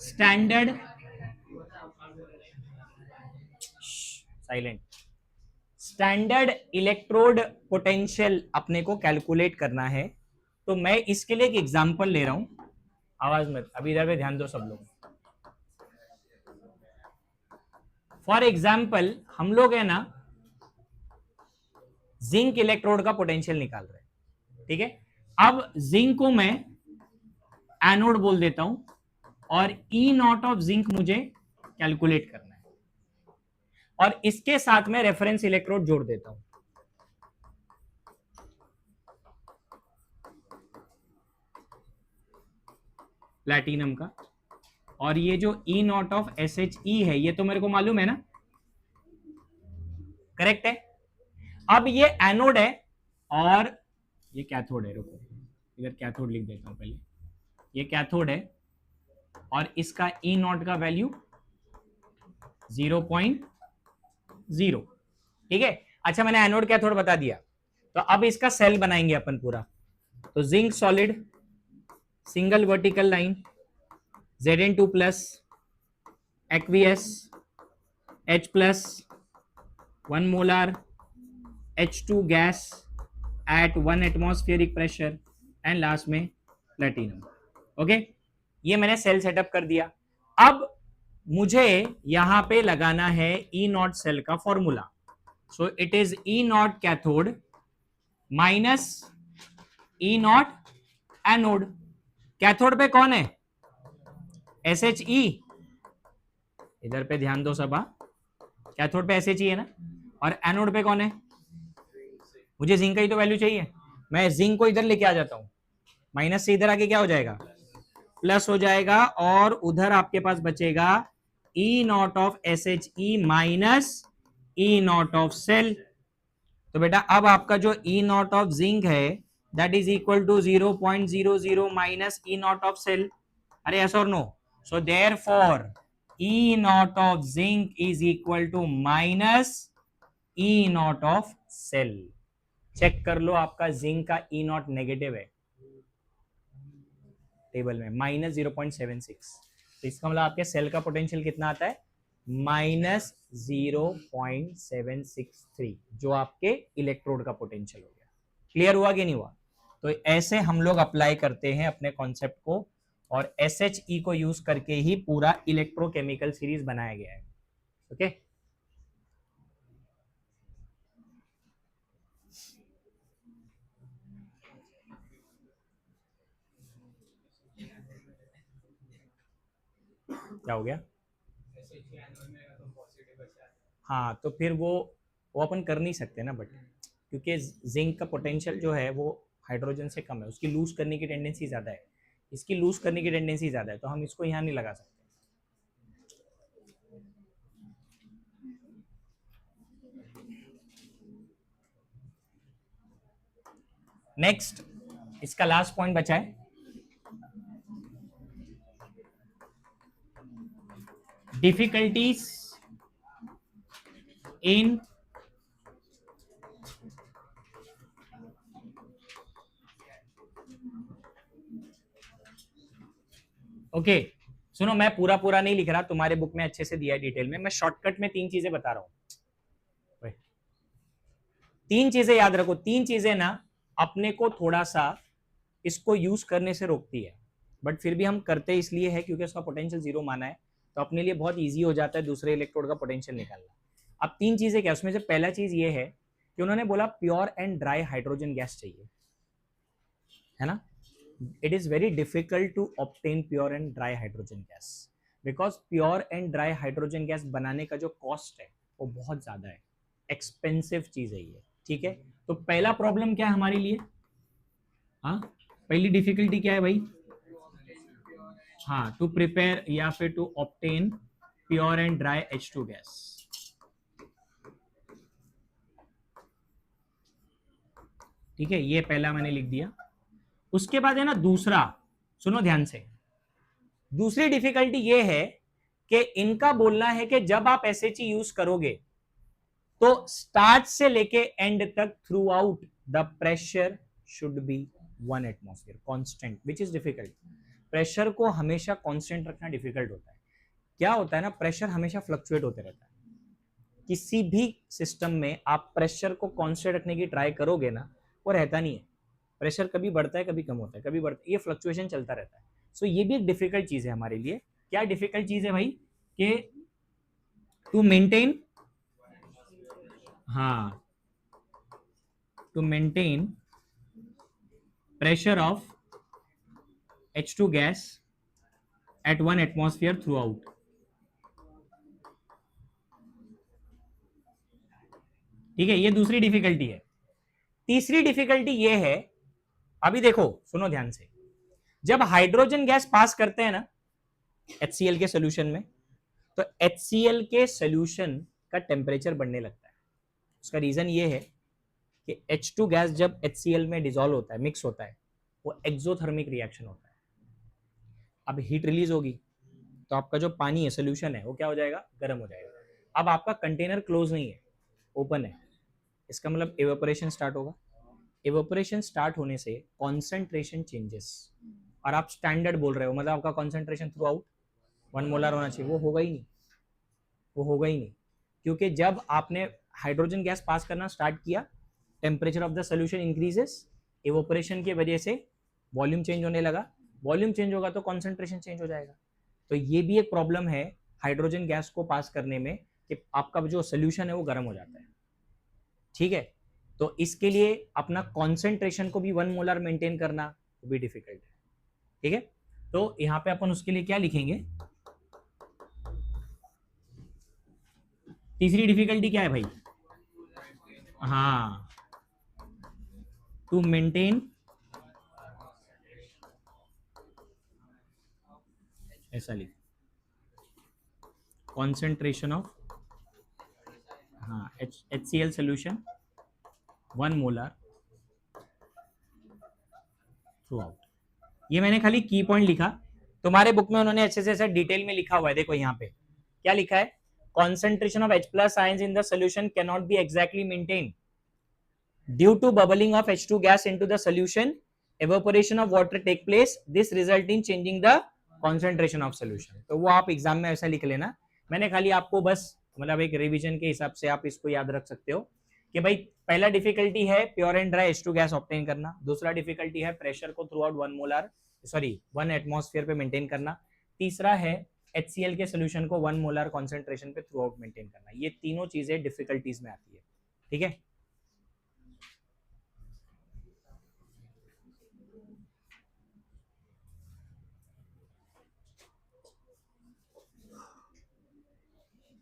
standard, silent, standard electrode potential अपने को कैलकुलेट करना है। तो मैं इसके लिए एक एग्जांपल ले रहा हूं, आवाज मत, अभी इधर पे ध्यान दो सब लोग। फॉर एग्जांपल हम लोग है ना जिंक इलेक्ट्रोड का पोटेंशियल निकाल रहे हैं, ठीक है? अब जिंक को मैं एनोड बोल देता हूं, और ई नॉट ऑफ जिंक मुझे कैलकुलेट करना है, और इसके साथ में रेफरेंस इलेक्ट्रोड जोड़ देता हूं। प्लैटिनम का, और ये जो ई नॉट ऑफ SHE है ये तो मेरे को मालूम है ना, करेक्ट है? अब ये एनोड है और ये कैथोड है, रुको इधर कैथोड लिख देता हूं पहले, ये कैथोड है और इसका ई नॉट का वैल्यू 0.0, ठीक है? अच्छा, मैंने एनोड कैथोड बता दिया, तो अब इसका सेल बनाएंगे अपन पूरा। तो zinc solid, single vertical line, Zn2 plus, aqueous, H plus, 1 molar H2 gas at 1 atmospheric pressure, and last में प्लेटिनम। ओके, ये मैंने सेल सेटअप कर दिया। अब मुझे यहां पे लगाना है ई नॉट सेल का formula. So it is E naught cathode minus E not anode. Cathode पे कौन है? SHE, इधर पे ध्यान दो सब। कैथोड पे SHE है ना, और एनोड पे कौन है? मुझे जिंक का ही तो वैल्यू चाहिए, मैं जिंक को इधर लेके आ जाता हूं, माइनस से इधर आके क्या हो जाएगा? प्लस हो जाएगा, और उधर आपके पास बचेगा E naught of SHE minus E naught of cell. तो बेटा अब आपका जो ई नॉट ऑफ जिंक है that is equal to 0.00 minus E naught of cell. अरे यस और no? So therefore E naught of zinc is equal to minus E naught of cell. Check कर लो, आपका जिंक का E naught negative है table में, -0.76। तो इसका मतलब आपके सेल का पोटेंशियल कितना आता है? -0.763, जो आपके इलेक्ट्रोड का पोटेंशियल हो गया। क्लियर हुआ कि नहीं हुआ? तो ऐसे हम लोग अप्लाई करते हैं अपने कॉन्सेप्ट को, और SHE को यूज करके ही पूरा इलेक्ट्रोकेमिकल सीरीज बनाया गया है। ओके, क्या हो गया? हाँ, तो फिर वो अपन कर नहीं सकते ना, बट क्योंकि जिंक का पोटेंशियल जो है वो हाइड्रोजन से कम है, उसकी लूज करने की टेंडेंसी ज़्यादा है, इसकी लूज करने की टेंडेंसी ज़्यादा है, तो हम इसको यहाँ नहीं लगा सकते। नेक्स्ट, इसका लास्ट पॉइंट बचा है, डिफिकल्टीज इन ओके। सुनो, मैं पूरा पूरा नहीं लिख रहा, तुम्हारे बुक में अच्छे से दिया है डिटेल में, मैं शॉर्टकट में 3 चीजें बता रहा हूं। 3 चीजें याद रखो, 3 चीजें ना अपने को थोड़ा सा इसको यूज करने से रोकती है, बट फिर भी हम करते इसलिए है क्योंकि उसका पोटेंशियल 0 माना है, तो अपने लिए बहुत ईजी हो जाता है दूसरे इलेक्ट्रोड का पोटेंशियल निकालना। अब 3 चीजें क्या, उसमें से पहला चीज ये है कि उन्होंने बोला pure and dry hydrogen gas चाहिए, है ना। It is very difficult to obtain pure and dry hydrogen gas, because pure and dry hydrogen gas बनाने का जो कॉस्ट है वो बहुत ज्यादा है, एक्सपेंसिव चीज है ये, ठीक है। तो पहला प्रॉब्लम क्या है हमारे लिए, हाँ, पहली डिफिकल्टी क्या है भाई, हाँ, टू प्रिपेयर या फिर to obtain pure and dry H2 gas, ठीक है, ये पहला मैंने लिख दिया। उसके बाद है ना दूसरा, सुनो ध्यान से, दूसरी डिफिकल्टी ये है कि इनका बोलना है कि जब आप SHE यूज करोगे तो स्टार्ट से लेके एंड तक through out the pressure should be 1 atmosphere constant, which is difficult. Pressure को हमेशा कांस्टेंट रखना डिफिकल्ट होता है। क्या होता है ना, प्रेशर हमेशा फ्लक्चुएट होते रहता है, किसी भी सिस्टम में आप प्रेशर को कांस्टेंट रखने की ट्राई करोगे ना, वो रहता नहीं है, प्रेशर कभी बढ़ता है कभी कम होता है, कभी बढ़ता है, ये फ्लक्चुएशन चलता रहता है। सो ये भी एक डिफिकल्ट चीज है हमारे लिए। क्या डिफिकल्ट चीज है भाई, कि टू मेंटेन, हाँ, to maintain pressure of H2 gas at 1 atmosphere throughout, ठीक है, ये दूसरी डिफिकल्टी है। तीसरी डिफिकल्टी ये है, अभी देखो सुनो ध्यान से, जब हाइड्रोजन गैस पास करते हैं ना HCl के सोल्यूशन में, तो HCl के सोल्यूशन का टेम्परेचर बढ़ने लगता है। उसका रीजन ये है कि H2 गैस जब HCl में डिसॉल्व होता है, मिक्स होता है, वो एक्सोथर्मिक रिएक्शन होता है। अब हीट रिलीज होगी तो आपका जो पानी है, सोल्यूशन है, वो क्या हो जाएगा, गर्म हो जाएगा। अब आपका कंटेनर क्लोज नहीं है, ओपन है, इसका मतलब एवेपोरेशन स्टार्ट होगा। एवेपोरेशन स्टार्ट होने से कॉन्सेंट्रेशन चेंजेस, और आप स्टैंडर्ड बोल रहे हो, मतलब आपका कॉन्सेंट्रेशन थ्रू आउट 1 मोलर होना चाहिए, वो होगा ही नहीं, वो होगा ही नहीं, क्योंकि जब आपने हाइड्रोजन गैस पास करना स्टार्ट किया, temperature of the solution increases, evaporation की वजह से वॉल्यूम चेंज होने लगा, वॉल्यूम चेंज होगा तो कॉन्सेंट्रेशन चेंज हो जाएगा। तो ये भी एक प्रॉब्लम है हाइड्रोजन गैस को पास करने में, कि आपका जो सोल्यूशन है वो गर्म हो जाता है, ठीक है। तो इसके लिए अपना कॉन्सेंट्रेशन को भी 1 मोलर मेंटेन करना वो भी डिफिकल्ट है, ठीक है। तो यहां पे अपन उसके लिए क्या लिखेंगे, तीसरी डिफिकल्टी क्या है भाई, हाँ, टू मेंटेन, ऐसा लिख, कॉन्सेंट्रेशन ऑफ, हाँ, HCl solution 1 molar through out. ये मैंने खाली की पॉइंट लिखा, तुम्हारे बुक में उन्होंने अच्छे से ऐसा डिटेल में लिखा हुआ है, देखो यहाँ पे क्या लिखा है, concentration of H plus ions in the solution cannot be exactly maintained due to bubbling of H2 gas into the solution, evaporation of water take place, this result in changing the concentration of solution। तो वो आप exam में ऐसा लिख लेना, मैंने खाली आपको बस मतलब एक रिवीजन के हिसाब से आप इसको याद रख सकते हो कि भाई पहला डिफिकल्टी है pure and dry H2 gas obtain करना, दूसरा डिफिकल्टी है प्रेशर को through out 1 molar, sorry 1 atmosphere पे मेंटेन करना, तीसरा है HCl के सोल्यूशन को 1 मोलर कॉन्सेंट्रेशन पे थ्रू आउट मेंटेन करना। ये तीनों चीजें डिफिकल्टीज में आती है, ठीक है।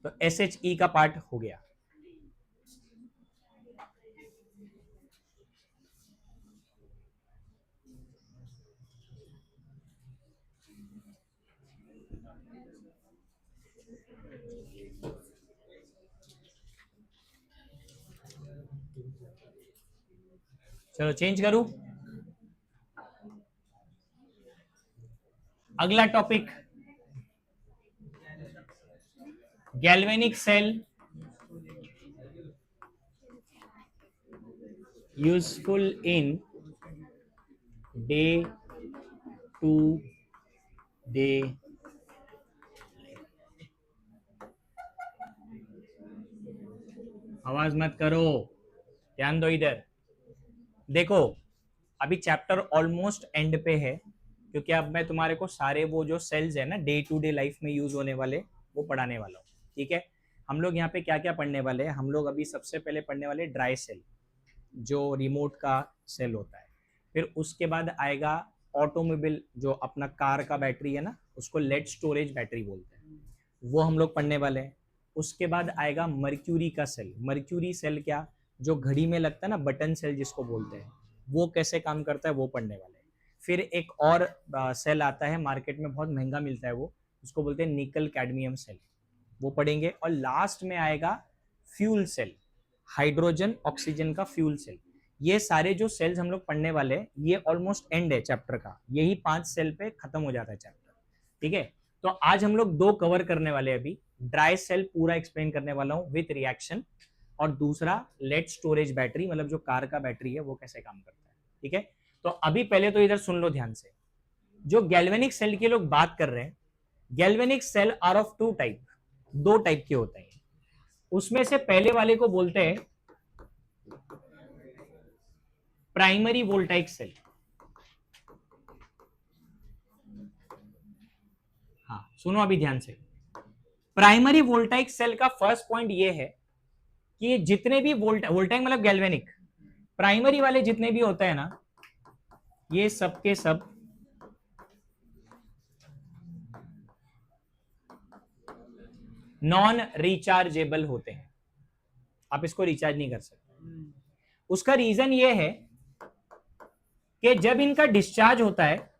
तो SHE का पार्ट हो गया। चलो चेंज करूं, अगला topic, galvanic cell useful in day to day. आवाज मत करो, ध्यान दो इधर। देखो अभी चैप्टर ऑलमोस्ट एंड पे है, क्योंकि अब मैं तुम्हारे को सारे वो जो सेल्स है ना डे टू डे लाइफ में यूज होने वाले, वो पढ़ाने वाला हूँ। ठीक है, हम लोग यहाँ पे क्या क्या पढ़ने वाले हैं, हम लोग अभी सबसे पहले पढ़ने वाले ड्राई सेल, जो रिमोट का सेल होता है। फिर उसके बाद आएगा ऑटोमोबाइल, जो अपना कार का बैटरी है ना, उसको लेड स्टोरेज बैटरी बोलते हैं, वो हम लोग पढ़ने वाले हैं। उसके बाद आएगा मर्क्यूरी का सेल। मर्क्यूरी सेल क्या, जो घड़ी में लगता है ना, बटन सेल जिसको बोलते हैं, वो कैसे काम करता है वो पढ़ने वाले हैं। फिर एक और सेल आता है, मार्केट में बहुत महंगा मिलता है वो, उसको बोलते हैं निकल कैडमियम सेल, वो पढ़ेंगे। और लास्ट में आएगा फ्यूल सेल, हाइड्रोजन ऑक्सीजन का फ्यूल सेल। ये सारे जो सेल्स हम लोग पढ़ने वाले हैं, ये ऑलमोस्ट एंड है चैप्टर का, यही 5 सेल पे खत्म हो जाता है चैप्टर। ठीक है, तो आज हम लोग 2 कवर करने वाले हैं। अभी ड्राई सेल पूरा एक्सप्लेन करने वाला हूं विथ रिएक्शन, और दूसरा लेड स्टोरेज बैटरी, मतलब जो कार का बैटरी है वो कैसे काम करता है। ठीक है, तो अभी पहले तो इधर सुन लो ध्यान से, जो गैल्वेनिक सेल की लोग बात कर रहे हैं, galvanic cell are of 2 type, 2 type के होते हैं। उसमें से पहले वाले को बोलते हैं प्राइमरी वोल्टाइक सेल। हाँ सुनो अभी ध्यान से, प्राइमरी वोल्टाइक सेल का फर्स्ट पॉइंट ये है कि जितने भी वोल्टाइक मतलब गैल्वेनिक, प्राइमरी वाले जितने भी होते हैं ना, ये सब के सब नॉन रिचार्जेबल होते हैं, आप इसको रिचार्ज नहीं कर सकते। उसका रीजन ये है कि जब इनका डिस्चार्ज होता है,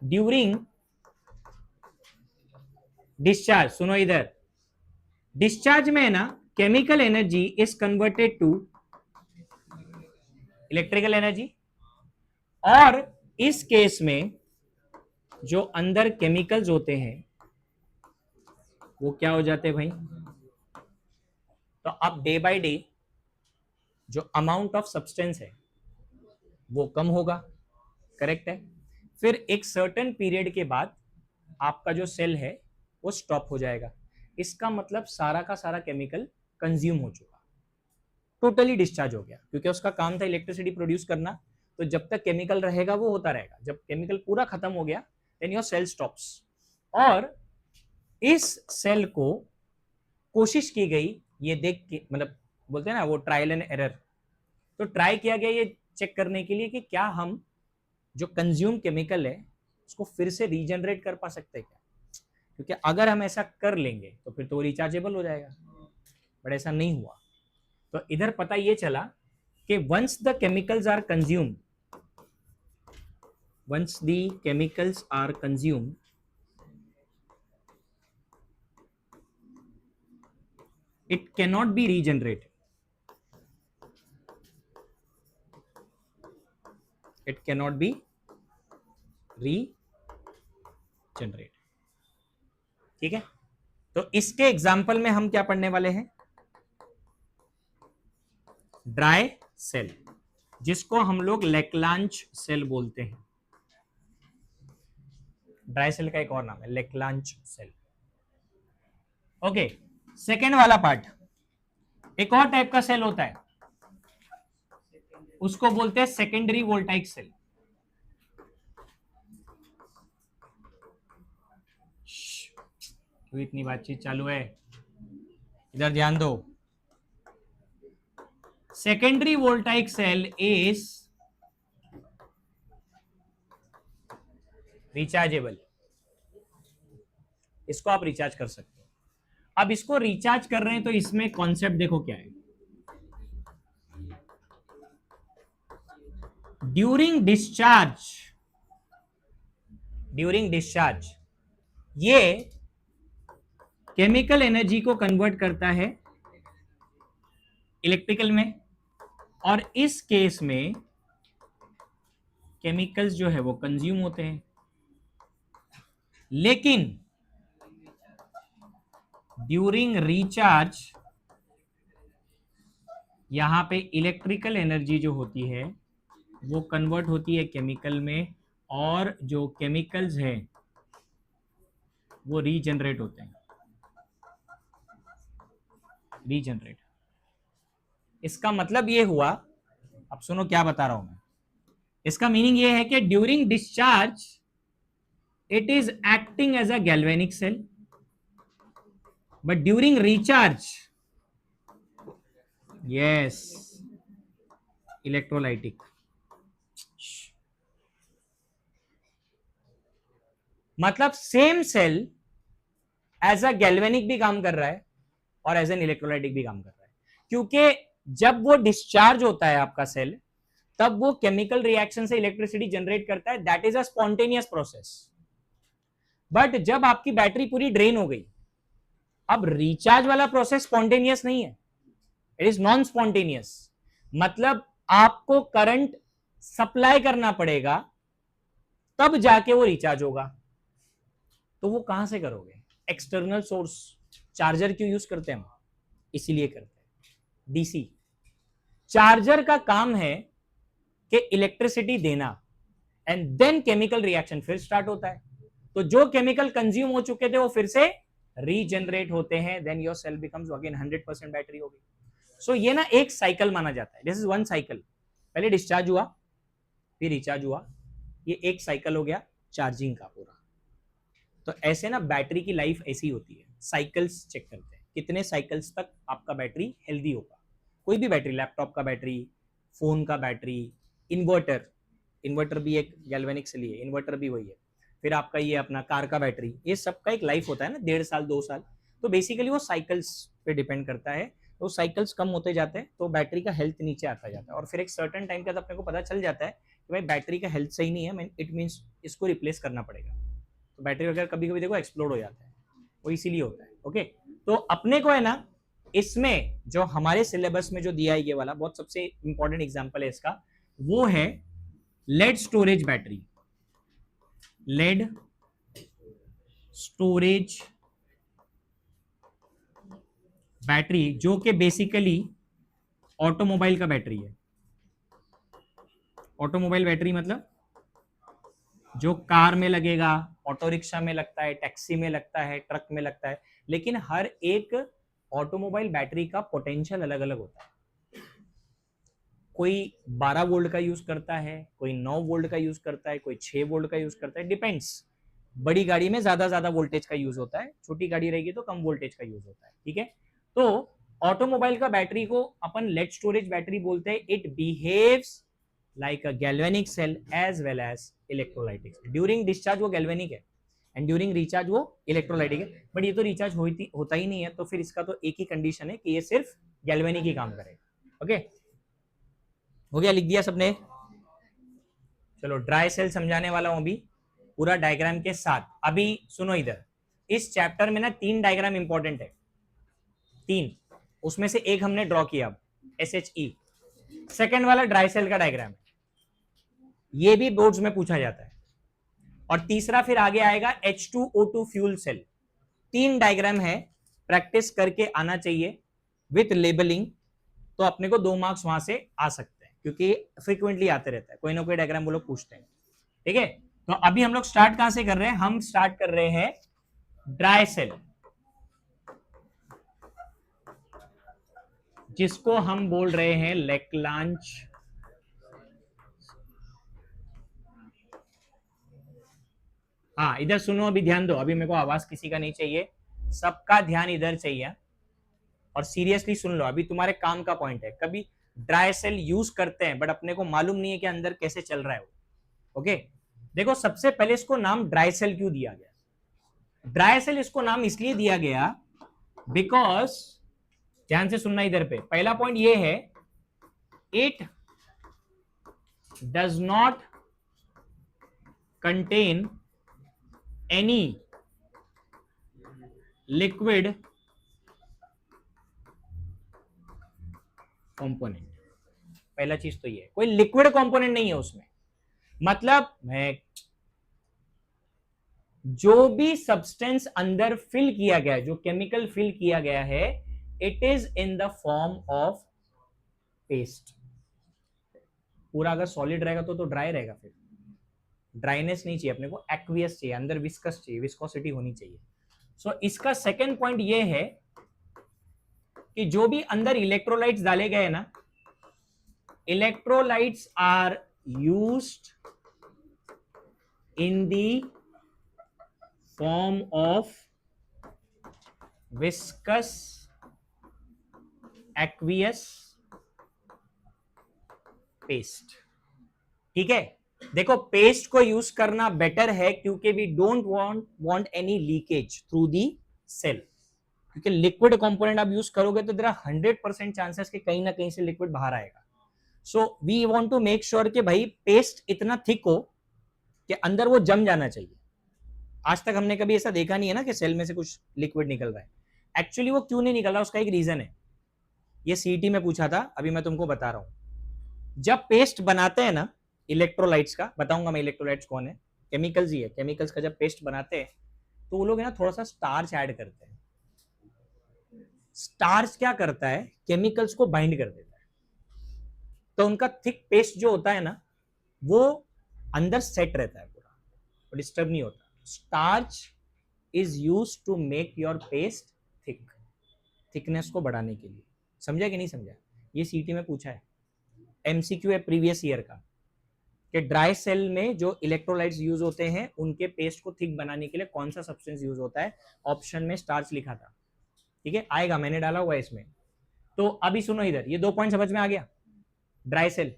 ड्यूरिंग डिस्चार्ज, सुनो इधर, डिस्चार्ज में है ना, chemical energy is converted to electrical energy, और इस केस में जो अंदर केमिकल्स होते हैं वो क्या हो जाते हैं भाई, तो अब डे बाय डे जो अमाउंट ऑफ सब्सटेंस है वो कम होगा, करेक्ट है। फिर एक सर्टेन पीरियड के बाद आपका जो सेल है वो स्टॉप हो जाएगा, इसका मतलब सारा का सारा केमिकल कंज्यूम हो चुका, टोटली डिस्चार्ज हो गया, क्योंकि उसका काम था इलेक्ट्रिसिटी प्रोड्यूस करना। तो जब तक केमिकल रहेगा वो होता रहेगा, जब केमिकल पूरा खत्म हो गया देन योर सेल स्टॉप्स। और इस सेल को कोशिश की गई, ये देख के, मतलब बोलते हैं ना वो ट्रायल एंड एरर, तो ट्राई किया गया ये चेक करने के लिए कि क्या हम जो कंज्यूम केमिकल है उसको फिर से रीजनरेट कर पा सकते हैं क्या, क्योंकि अगर हम ऐसा कर लेंगे तो फिर तो रिचार्जेबल हो जाएगा, बट ऐसा नहीं हुआ। तो इधर पता ये चला कि once the chemicals are consumed, once the chemicals are consumed, it cannot be regenerated, it cannot be regenerated। ठीक है, तो इसके एग्जाम्पल में हम क्या पढ़ने वाले हैं, ड्राई सेल, जिसको हम लोग लेक्लांच सेल बोलते हैं। ड्राई सेल का एक और नाम है लेक्लांच सेल। ओके, सेकेंड वाला पार्ट, एक और टाइप का सेल होता है, उसको बोलते हैं सेकेंडरी वोल्टाइक सेल। तो इतनी बातचीत चालू है, इधर ध्यान दो। Secondary voltaic cell is rechargeable, इसको आप रिचार्ज कर सकते हो। अब इसको रिचार्ज कर रहे हैं तो इसमें कॉन्सेप्ट देखो क्या है। ड्यूरिंग डिस्चार्ज ये केमिकल एनर्जी को कन्वर्ट करता है इलेक्ट्रिकल में, और इस केस में केमिकल्स जो है वो कंज्यूम होते हैं। लेकिन ड्यूरिंग रिचार्ज यहां पे इलेक्ट्रिकल एनर्जी जो होती है वो कन्वर्ट होती है केमिकल में, और जो केमिकल्स हैं वो रीजनरेट होते हैं। रीजनरेट, इसका मतलब ये हुआ, अब सुनो क्या बता रहा हूं मैं। इसका मीनिंग ये है कि during discharge it is acting as a galvanic cell, but during recharge yes electrolytic. मतलब same cell as a galvanic भी काम कर रहा है और एज एन इलेक्ट्रोलाइटिक भी काम कर रहा है, क्योंकि जब वो डिस्चार्ज होता है आपका सेल तब वो केमिकल रिएक्शन से इलेक्ट्रिसिटी जनरेट करता है, that is a spontaneous process. But जब आपकी बैटरी पूरी ड्रेन हो गई, अब रिचार्ज वाला प्रोसेस स्पॉन्टेनियस नहीं है, इट इज नॉन स्पॉन्टेनियस। मतलब आपको करंट सप्लाई करना पड़ेगा तब जाके वो रिचार्ज होगा। तो वो कहां से करोगे? External source. चार्जर क्यों यूज करते हैं हम? इसीलिए करते हैं। डीसी चार्जर का काम है कि इलेक्ट्रिसिटी देना, एंड देन केमिकल रिएक्शन फिर स्टार्ट होता है। तो जो केमिकल कंज्यूम हो चुके थे वो फिर से रीजनरेट होते हैं, then your cell becomes again 100% battery हो गई। सो ये ना एक साइकिल माना जाता है, दिस इज वन साइकिल। पहले डिस्चार्ज हुआ, फिर रिचार्ज हुआ, ये एक साइकिल हो गया चार्जिंग का पूरा। तो ऐसे ना बैटरी की लाइफ ऐसी होती है, साइकिल्स चेक करते हैं कितने साइकिल्स तक आपका बैटरी हेल्दी होगा। कोई भी बैटरी, लैपटॉप का बैटरी, फोन का बैटरी, इन्वर्टर भी एक गैल्वेनिक से लिए, इन्वर्टर भी वही है। फिर आपका ये अपना कार का बैटरी, ये सबका एक लाइफ होता है ना, 1.5 साल 2 साल। तो बेसिकली वो साइकिल्स पे डिपेंड करता है। तो साइकिल्स कम होते जाते हैं तो बैटरी का हेल्थ नीचे आता जाता है, और फिर एक सर्टेन टाइम के बाद अपने को पता चल जाता है कि भाई बैटरी का हेल्थ सही नहीं है, इट मीन्स इसको रिप्लेस करना पड़ेगा। तो बैटरी वगैरह कभी कभी देखो एक्सप्लोड हो जाता है, वो इसीलिए होता है। ओके, तो अपने को है ना, इसमें जो हमारे सिलेबस में जो दिया है ये वाला बहुत सबसे इंपॉर्टेंट एग्जांपल है इसका, वो है lead storage battery. Lead storage battery जो कि बेसिकली ऑटोमोबाइल का बैटरी है। ऑटोमोबाइल बैटरी मतलब जो कार में लगेगा, ऑटो रिक्शा में लगता है, टैक्सी में लगता है, ट्रक में लगता है। लेकिन हर एक ऑटोमोबाइल बैटरी का पोटेंशियल अलग अलग होता है। कोई 12 वोल्ट का यूज करता है, कोई 9 वोल्ट का यूज करता है, कोई 6 वोल्ट का यूज करता है, डिपेंड्स। बड़ी गाड़ी में ज्यादा वोल्टेज का यूज होता है, छोटी गाड़ी रहेगी तो कम वोल्टेज का यूज होता है। ठीक है, तो ऑटोमोबाइल का बैटरी को अपन लेड स्टोरेज बैटरी बोलते हैं। It behaves like a galvanic cell as well as electrolytic। During discharge वो गैल्वेनिक है एंड ड्यूरिंग रिचार्ज वो इलेक्ट्रोलाइटिक है। बट ये तो रिचार्ज होता ही नहीं है, तो फिर इसका तो एक ही कंडीशन है कि ये सिर्फ गैल्वेनिक ही काम करेगा। ओके, हो गया, लिख दिया सबने? चलो ड्राई सेल समझाने वाला हूं अभी पूरा डायग्राम के साथ। अभी सुनो इधर, इस चैप्टर में ना 3 डायग्राम इंपॉर्टेंट है, 3, उसमें से एक हमने ड्रॉ किया, SHE। सेकेंड वाला ड्राई सेल का डायग्राम है, ये भी बोर्ड्स में पूछा जाता है। और तीसरा फिर आगे आएगा H2O2 फ्यूल सेल। 3 डायग्राम है, प्रैक्टिस करके आना चाहिए विथ लेबलिंग, तो अपने को 2 मार्क्स वहां से आ सकते हैं, क्योंकि फ्रीक्वेंटली आते रहता है, कोई ना कोई डायग्राम वो लोग पूछते हैं। ठीक है, तो अभी हम लोग स्टार्ट कहां से कर रहे हैं? हम स्टार्ट कर रहे हैं ड्राई सेल, जिसको हम बोल रहे हैं लेक्लांच। हाँ, इधर सुनो, अभी ध्यान दो, अभी मेरे को आवाज किसी का नहीं चाहिए, सबका ध्यान इधर चाहिए, और सीरियसली सुन लो। अभी तुम्हारे काम का पॉइंट है, कभी ड्राई सेल यूज करते हैं बट अपने को मालूम नहीं है कि अंदर कैसे चल रहा है वो। ओके, देखो सबसे पहले इसको नाम ड्राई सेल क्यों दिया गया? ड्राई सेल इसको नाम इसलिए दिया गया बिकॉज, ध्यान से सुनना इधर पे, पहला पॉइंट ये है, it does not contain any liquid component. पहला चीज तो ये, कोई लिक्विड कंपोनेंट नहीं है उसमें। मतलब मैं, जो भी सब्सटेंस अंदर फिल किया गया है, जो केमिकल फिल किया गया है, it is in the form of paste. पूरा अगर सॉलिड रहेगा तो ड्राई रहेगा, फिर ड्राइनेस नहीं चाहिए अपने को, एक्वियस चाहिए, अंदर विस्कस चाहिए, विस्कोसिटी होनी चाहिए। सो इसका सेकेंड पॉइंट ये है कि जो भी अंदर इलेक्ट्रोलाइट्स डाले गए ना, electrolytes are used in the form of viscous, aqueous, paste. ठीक है, देखो पेस्ट को यूज करना बेटर है, क्योंकि we don't want any leakage through the cell. क्योंकि लिक्विड कंपोनेंट आप यूज करोगे तो देयर आर 100% चांसेस कि कहीं ना कहीं से लिक्विड बाहर आएगा। So we want to make sure कि भाई पेस्ट इतना थिक हो कि अंदर वो जम जाना चाहिए। आज तक हमने कभी ऐसा देखा नहीं है ना कि सेल में से कुछ लिक्विड निकल रहा है। एक्चुअली वो क्यों नहीं निकल रहा, उसका एक रीजन है। ये सीईटी में पूछा था, अभी मैं तुमको बता रहा हूं। जब पेस्ट बनाते हैं ना इलेक्ट्रोलाइट्स का, बताऊंगा मैं इलेक्ट्रोलाइट्स कौन है, केमिकल्स ही है। केमिकल्स का जब पेस्ट बनाते हैं तो वो लोग है ना थोड़ा सा स्टार्च ऐड करते हैं। स्टार्च क्या करता है, केमिकल्स को बाइंड कर देता है। तो उनका थिक पेस्ट जो होता है ना, वो अंदर सेट रहता है, पूरा डिस्टर्ब नहीं होता। Starch is use to make your paste thick, thickness को बढ़ाने के लिए। समझा कि नहीं समझा? ये सीटी में पूछा है, एमसीक्यू है प्रीवियस ईयर का, कि ड्राई सेल में जो इलेक्ट्रोलाइट्स यूज होते हैं उनके पेस्ट को थिक बनाने के लिए कौन सा सब्सटेंस यूज होता है। ऑप्शन में स्टार्च लिखा था। ठीक है, आएगा, मैंने डाला हुआ है इसमें। तो अभी सुनो इधर, ये 2 पॉइंट समझ में आ गया। ड्राई सेल,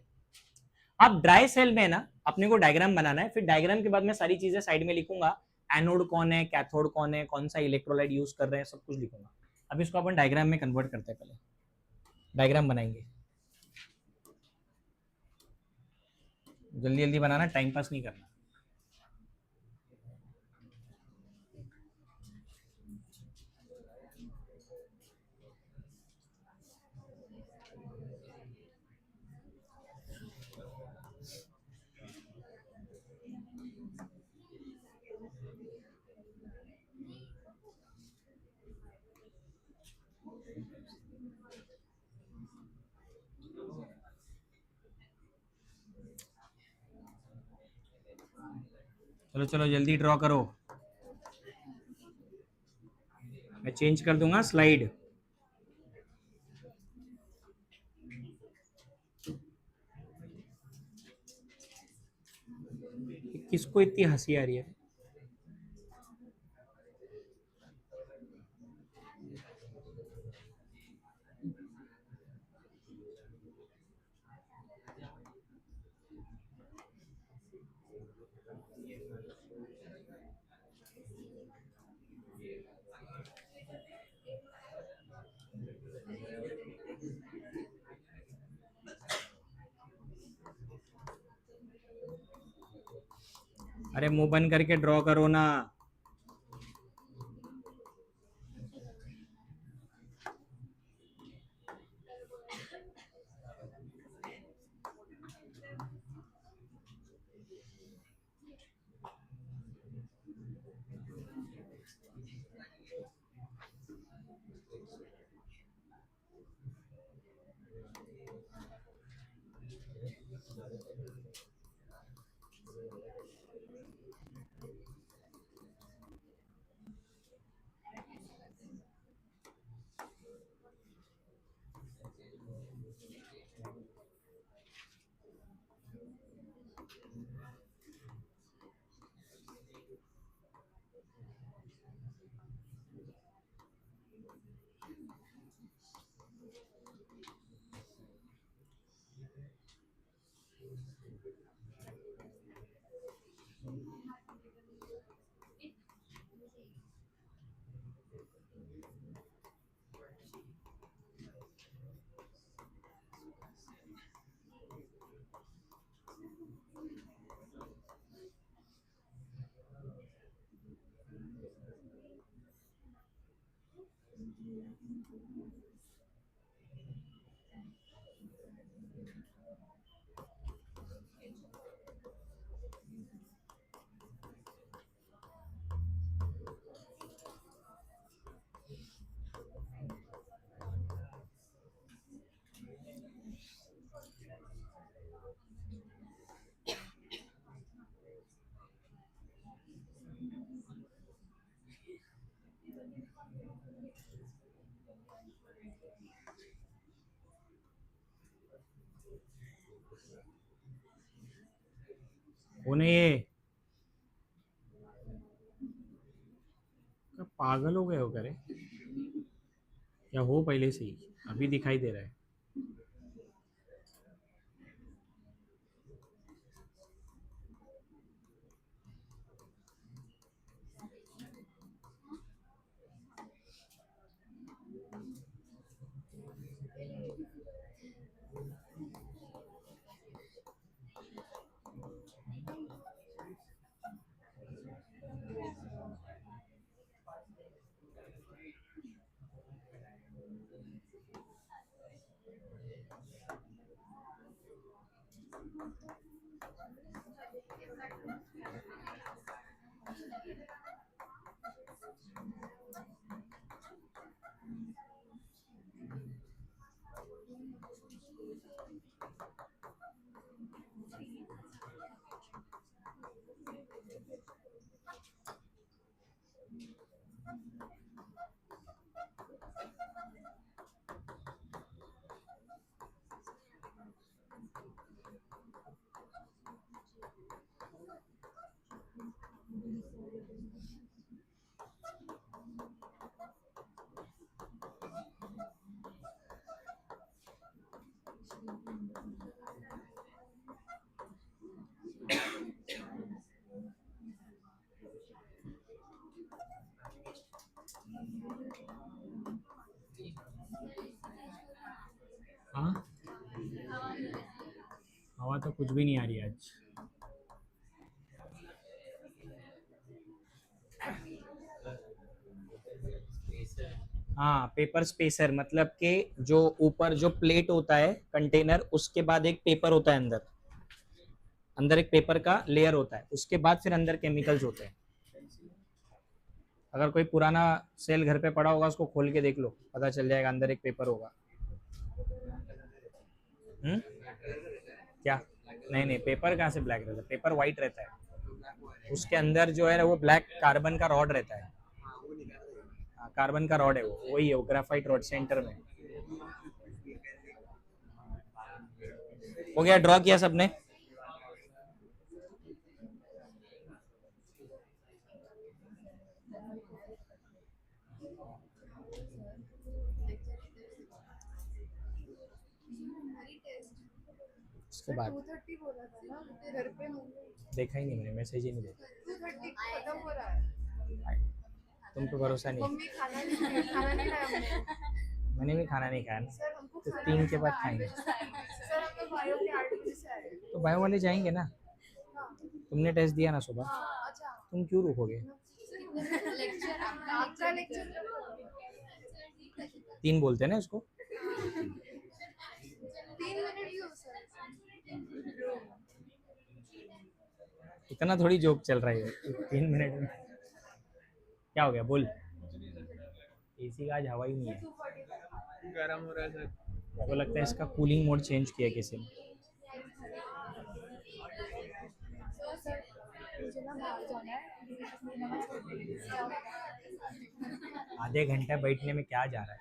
अब ड्राई सेल में ना अपने को डायग्राम बनाना है, फिर डायग्राम के बाद मैं सारी चीजें साइड में लिखूंगा। एनोड कौन है, कैथोड कौन है, कौन सा इलेक्ट्रोलाइट यूज कर रहे हैं, सब कुछ लिखूंगा। अब इसको अपन डायग्राम में कन्वर्ट करते हैं, पहले डायग्राम बनाएंगे। जल्दी जल्दी बनाना, टाइम पास नहीं करना। चलो चलो जल्दी ड्रॉ करो, मैं चेंज कर दूंगा स्लाइड। किसको इतनी हंसी आ रही है? अरे मुंह बंद करके ड्रॉ करो ना। उन्हें ये पागल हो गए हो करे, या हो पहले से ही, अभी दिखाई दे रहा है। हाँ, हवा तो कुछ भी नहीं आ रही आज। हाँ, पेपर स्पेसर मतलब कि जो ऊपर जो प्लेट होता है कंटेनर, उसके बाद एक पेपर होता है अंदर, अंदर एक पेपर का लेयर होता है, उसके बाद फिर अंदर केमिकल्स होते हैं। अगर कोई पुराना सेल घर पे पड़ा होगा उसको खोल के देख लो, पता चल जाएगा, अंदर एक पेपर होगा। हम्म, क्या? नहीं नहीं, पेपर कहाँ से ब्लैक रहता है, पेपर वाइट रहता है, उसके अंदर जो है वो ब्लैक कार्बन का रॉड रहता है। हाँ, कार्बन का रॉड है वो, वही है वो, ग्राफाइट रॉड सेंटर में। हो गया, ड्रॉ किया सबने? उसके बाद देखा ही नहीं मैंने, मैसेज ही नहीं देखा। तुम पे भरोसा नहीं, मैंने भी खाना नहीं खाया ना, तो 3 के बाद खाएंगे। तो बायो वाले जाएंगे ना, तुमने टेस्ट दिया ना सुबह, तुम क्यों रुकोगे? 3 बोलते हैं ना इसको। इतना थोड़ी जोक चल रहा है 3 मिनट में। क्या हो गया बोल? एसी का आज हवा ही नहीं है, गर्म हो रहा है सर। तो लगता है इसका कूलिंग मोड चेंज किया किसी ने। आधे घंटे बैठने में क्या जा रहा है?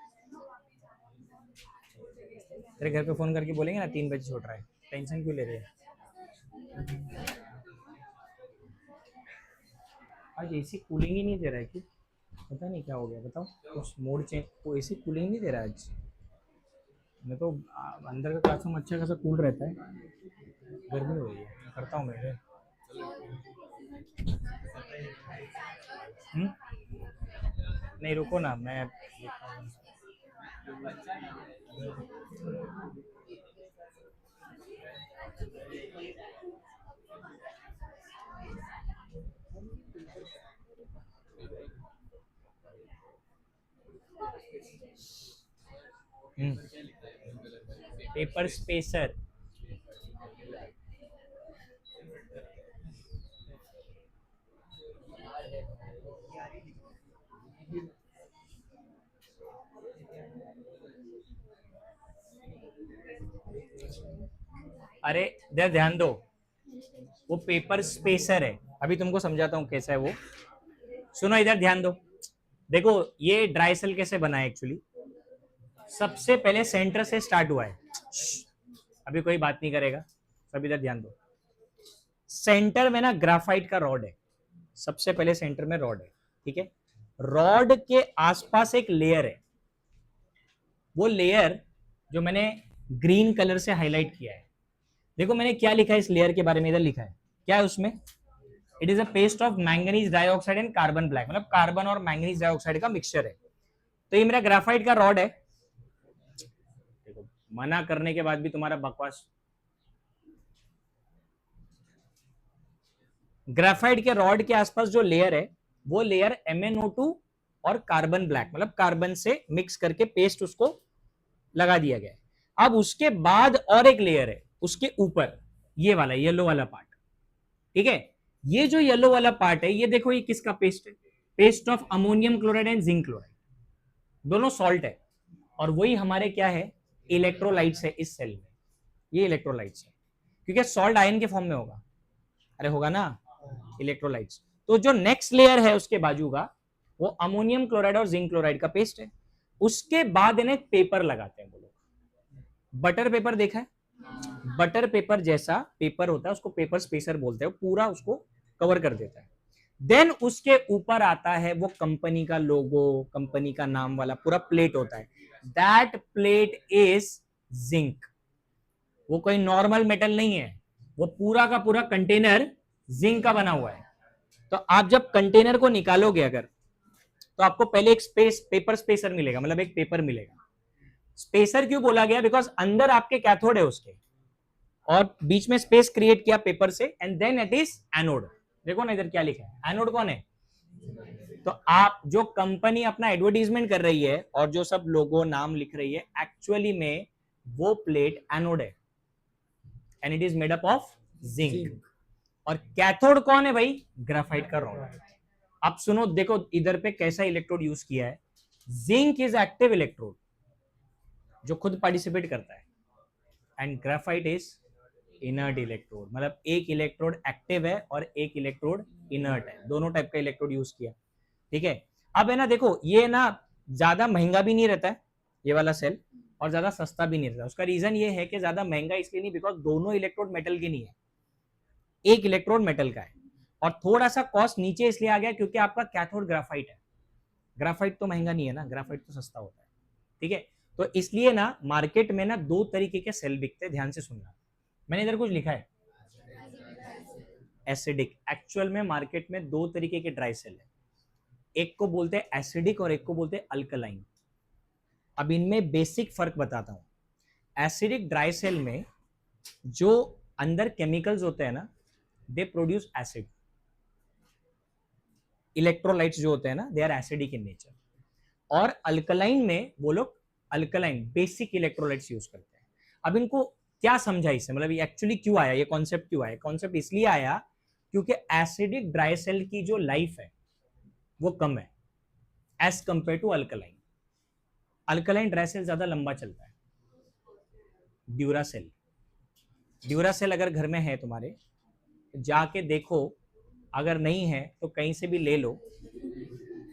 तेरे घर पे फोन करके बोलेंगे ना 3 बजे छोड़ रहा है, टेंशन क्यों ले रहे हैं? आज एसी कूलिंग ही नहीं दे रहा है क्यों, पता नहीं क्या हो गया, बताओ। कुछ मोड चेंज, वो एसी कूलिंग नहीं दे रहा है आज। मैं तो अंदर का काफी अच्छा खासा कूल रहता है, गर्मी हो रही है, करता हूँ मैं। हम्म? नहीं रुको ना, मैं पेपर स्पेसर, अरे ध्यान दो, वो पेपर स्पेसर है, अभी तुमको समझाता हूँ कैसा है वो। सुनो इधर ध्यान दो, देखो ये ड्राई सेल कैसे बना है एक्चुअली। सबसे पहले सेंटर से स्टार्ट हुआ है, अभी कोई बात नहीं करेगा, सब इधर ध्यान दो। सेंटर में ना ग्राफाइट का रॉड है, सबसे पहले सेंटर में रॉड है, ठीक है। रॉड के आसपास एक लेयर है, वो लेयर जो मैंने ग्रीन कलर से हाईलाइट किया है। देखो मैंने क्या लिखा है इस लेयर के बारे में, इधर लिखा है क्या है उसमें, it is a paste of manganese dioxide and carbon black, मतलब कार्बन और मैंगनीज डाइऑक्साइड का मिक्सचर है। तो ये मेरा ग्राफाइट का रॉड है। देखो मना करने के बाद भी तुम्हारा बकवास। ग्राफाइट के रॉड के आसपास जो लेयर है वो लेयर MnO2 और कार्बन ब्लैक, मतलब कार्बन से मिक्स करके पेस्ट उसको लगा दिया गया है। अब उसके बाद और एक लेयर है उसके ऊपर, ये वाला येलो वाला पार्ट, ठीक है। ये जो येलो वाला पार्ट है, ये देखो ये किसका पेस्ट है, paste of ammonium chloride and zinc chloride, दोनों सॉल्ट है। और वही हमारे क्या है, इलेक्ट्रोलाइट्स है इस सेल में, ये इलेक्ट्रोलाइट्स है, क्योंकि सॉल्ट आयन के फॉर्म में होगा, अरे होगा ना, इलेक्ट्रोलाइट्स। तो जो नेक्स्ट लेयर है उसके बाजू का, वो अमोनियम क्लोराइड और जिंक क्लोराइड का पेस्ट है। उसके बाद इन्हें पेपर लगाते हैं वो लोग। बटर पेपर देखा है, बटर पेपर जैसा पेपर होता है, उसको पेपर स्पेसर बोलते हैं, पूरा उसको कवर कर देता है। देन उसके ऊपर आता है वो कंपनी का लोगो, कंपनी का नाम वाला पूरा प्लेट होता है, दैट प्लेट इज जिंक। वो कोई नॉर्मल मेटल नहीं है, वो पूरा का पूरा कंटेनर जिंक का बना हुआ है। तो आप जब कंटेनर को निकालोगे अगर, तो आपको पहले एक पेपर स्पेसर मिलेगा, मतलब एक पेपर मिलेगा। स्पेसर क्यों बोला गया, बिकॉज अंदर आपके कैथोड है उसके, और बीच में स्पेस क्रिएट किया पेपर से, and then it is anode. देखो ना इधर क्या लिखा है, एनोड कौन है। तो आप जो कंपनी अपना एडवर्टीजमेंट कर रही है और जो सब लोगो नाम लिख रही है, एक्चुअली में वो प्लेट एनोड है, and it is made up of zinc. और कैथोड कौन है भाई, ग्राफाइट का रॉड। अब सुनो, देखो इधर पे कैसा इलेक्ट्रोड यूज किया है। जिंक इज एक्टिव इलेक्ट्रोड जो खुद पार्टिसिपेट करता है, and graphite is inert electrode, मतलब एक इलेक्ट्रोड एक्टिव है और एक इलेक्ट्रोड इनर्ट है, दोनों टाइप का इलेक्ट्रोड यूज किया, ठीक है। अब है ना देखो, ये ना ज्यादा महंगा भी नहीं रहता है ये वाला सेल, और ज्यादा सस्ता भी नहीं रहता। उसका रीजन ये है कि ज्यादा महंगा इसलिए नहीं, बिकॉज दोनों इलेक्ट्रोड मेटल के नहीं है, एक इलेक्ट्रोड मेटल का है। और थोड़ा सा कॉस्ट नीचे इसलिए आ गया क्योंकि आपका कैथोड ग्राफाइट है। ग्राफाइट तो महंगा नहीं है ना, ग्राफाइट तो सस्ता होता है, ठीक है। तो इसलिए ना मार्केट में ना दो तरीके के सेल बिकते हैं, ध्यान से सुनना। मैंने इधर कुछ लिखा है, एसिडिक। एक्चुअल में मार्केट में दो तरीके के ड्राई सेल है, एक को बोलते हैं एसिडिक और एक को बोलते हैं अल्कलाइन। अब इनमें बेसिक फर्क बताता हूं। एसिडिक ड्राई सेल में जो अंदर केमिकल्स होते हैं ना, दे प्रोड्यूस एसिड, इलेक्ट्रोलाइट्स जो होते हैं ना, they are acidic in nature. और अल्कलाइन में वो लोग अल्कलाइन बेसिक इलेक्ट्रोलाइट्स यूज करते हैं। अब इनको क्या समझा इससे, मतलब ये एक्चुअली क्यों आया, ये कॉन्सेप्ट क्यों आया। कॉन्सेप्ट इसलिए आया क्योंकि एसिडिक ड्राई सेल की जो लाइफ है वो कम है as compare to alkaline. Alkaline dry cell ज्यादा लंबा चलता है। ड्यूरासेल, ड्यूरासेल अगर घर में है तुम्हारे, जाके देखो, अगर नहीं है तो कहीं से भी ले लो,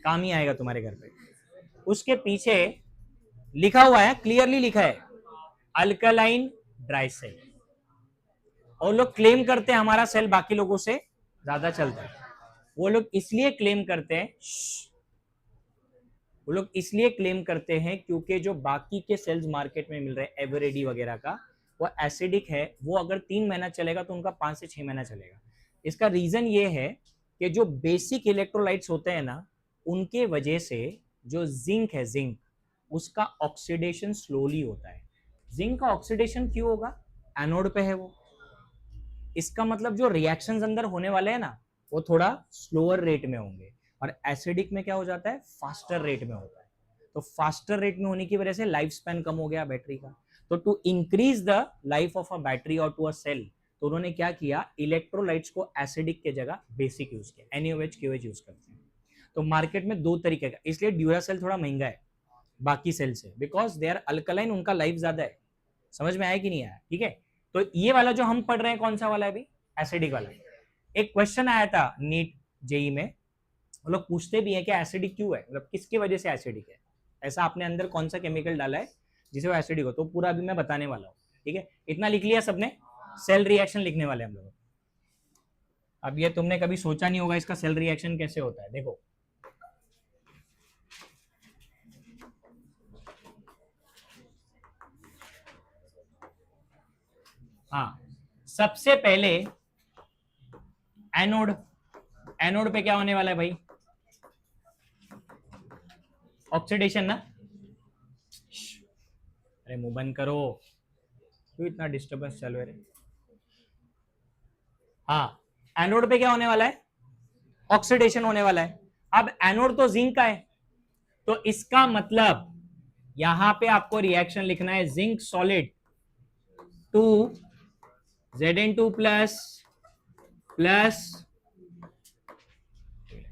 काम ही आएगा तुम्हारे घर पे। उसके पीछे लिखा हुआ है, क्लियरली लिखा है, अल्कलाइन ड्राई सेल। और लोग क्लेम करते हैं हमारा सेल बाकी लोगों से ज्यादा चलता है। वो लोग इसलिए क्लेम करते हैं, वो लोग इसलिए क्लेम करते हैं क्योंकि जो बाकी के सेल्स मार्केट में मिल रहे हैं एवरेडी वगैरह का, वो एसिडिक है। वो अगर 3 महीना चलेगा तो उनका 5 से 6 महीना चलेगा। इसका रीजन ये है कि जो बेसिक इलेक्ट्रोलाइट्स होते हैं ना, उनके वजह से जो जिंक है, जिंक, उसका ऑक्सीडेशन स्लोली होता है। जिंक का ऑक्सीडेशन क्यों होगा, एनोड पे है वो। इसका मतलब जो रिएक्शंस अंदर होने वाले हैं ना, वो थोड़ा स्लोअर रेट में होंगे, और एसिडिक में क्या हो जाता है, फास्टर रेट में होता है। तो फास्टर रेट में होने की वजह से लाइफ स्पैन कम हो गया बैटरी का। तो to increase the life of a battery और टू अ सेल, तो उन्होंने क्या किया, इलेक्ट्रोलाइट्स को एसिडिक के जगह बेसिक यूज किया, NaOH KOH यूज करते हैं। तो मार्केट में दो तरीके का, इसलिए ड्यूरासेल थोड़ा महंगा है बाकी सेल से, बिकॉज दे आर अल्कलाइन, उनका लाइफ ज्यादा है। समझ में आया कि नहीं आया? ठीक है, तो ये वाला जो हम पढ़ रहे हैं कौन सा वाला है अभी, एसिडिक वाला। एक क्वेश्चन आया था नीट जेई में, वो लोग पूछते भी हैं कि एसिडिक क्यों है, मतलब किसकी वजह से एसिडिक है, ऐसा आपने अंदर कौन सा केमिकल डाला है जिसे वो एसिडिक हो, तो पूरा अभी मैं बताने वाला हूँ। ठीक है, इतना लिख लिया सबने, सेल रिएक्शन लिखने वाले हम लोग। अब ये तुमने कभी सोचा नहीं होगा इसका सेल रिएक्शन कैसे होता है, देखो हाँ, सबसे पहले एनोड, एनोड पे क्या होने वाला है भाई, ऑक्सीडेशन ना। अरे मुंह बंद करो, क्यों इतना डिस्टर्बेंस चल रहा है। हाँ, एनोड पे क्या होने वाला है, ऑक्सीडेशन होने वाला है। अब एनोड तो जिंक का है, तो इसका मतलब यहां पे आपको रिएक्शन लिखना है, zinc solid to Zn2 plus plus,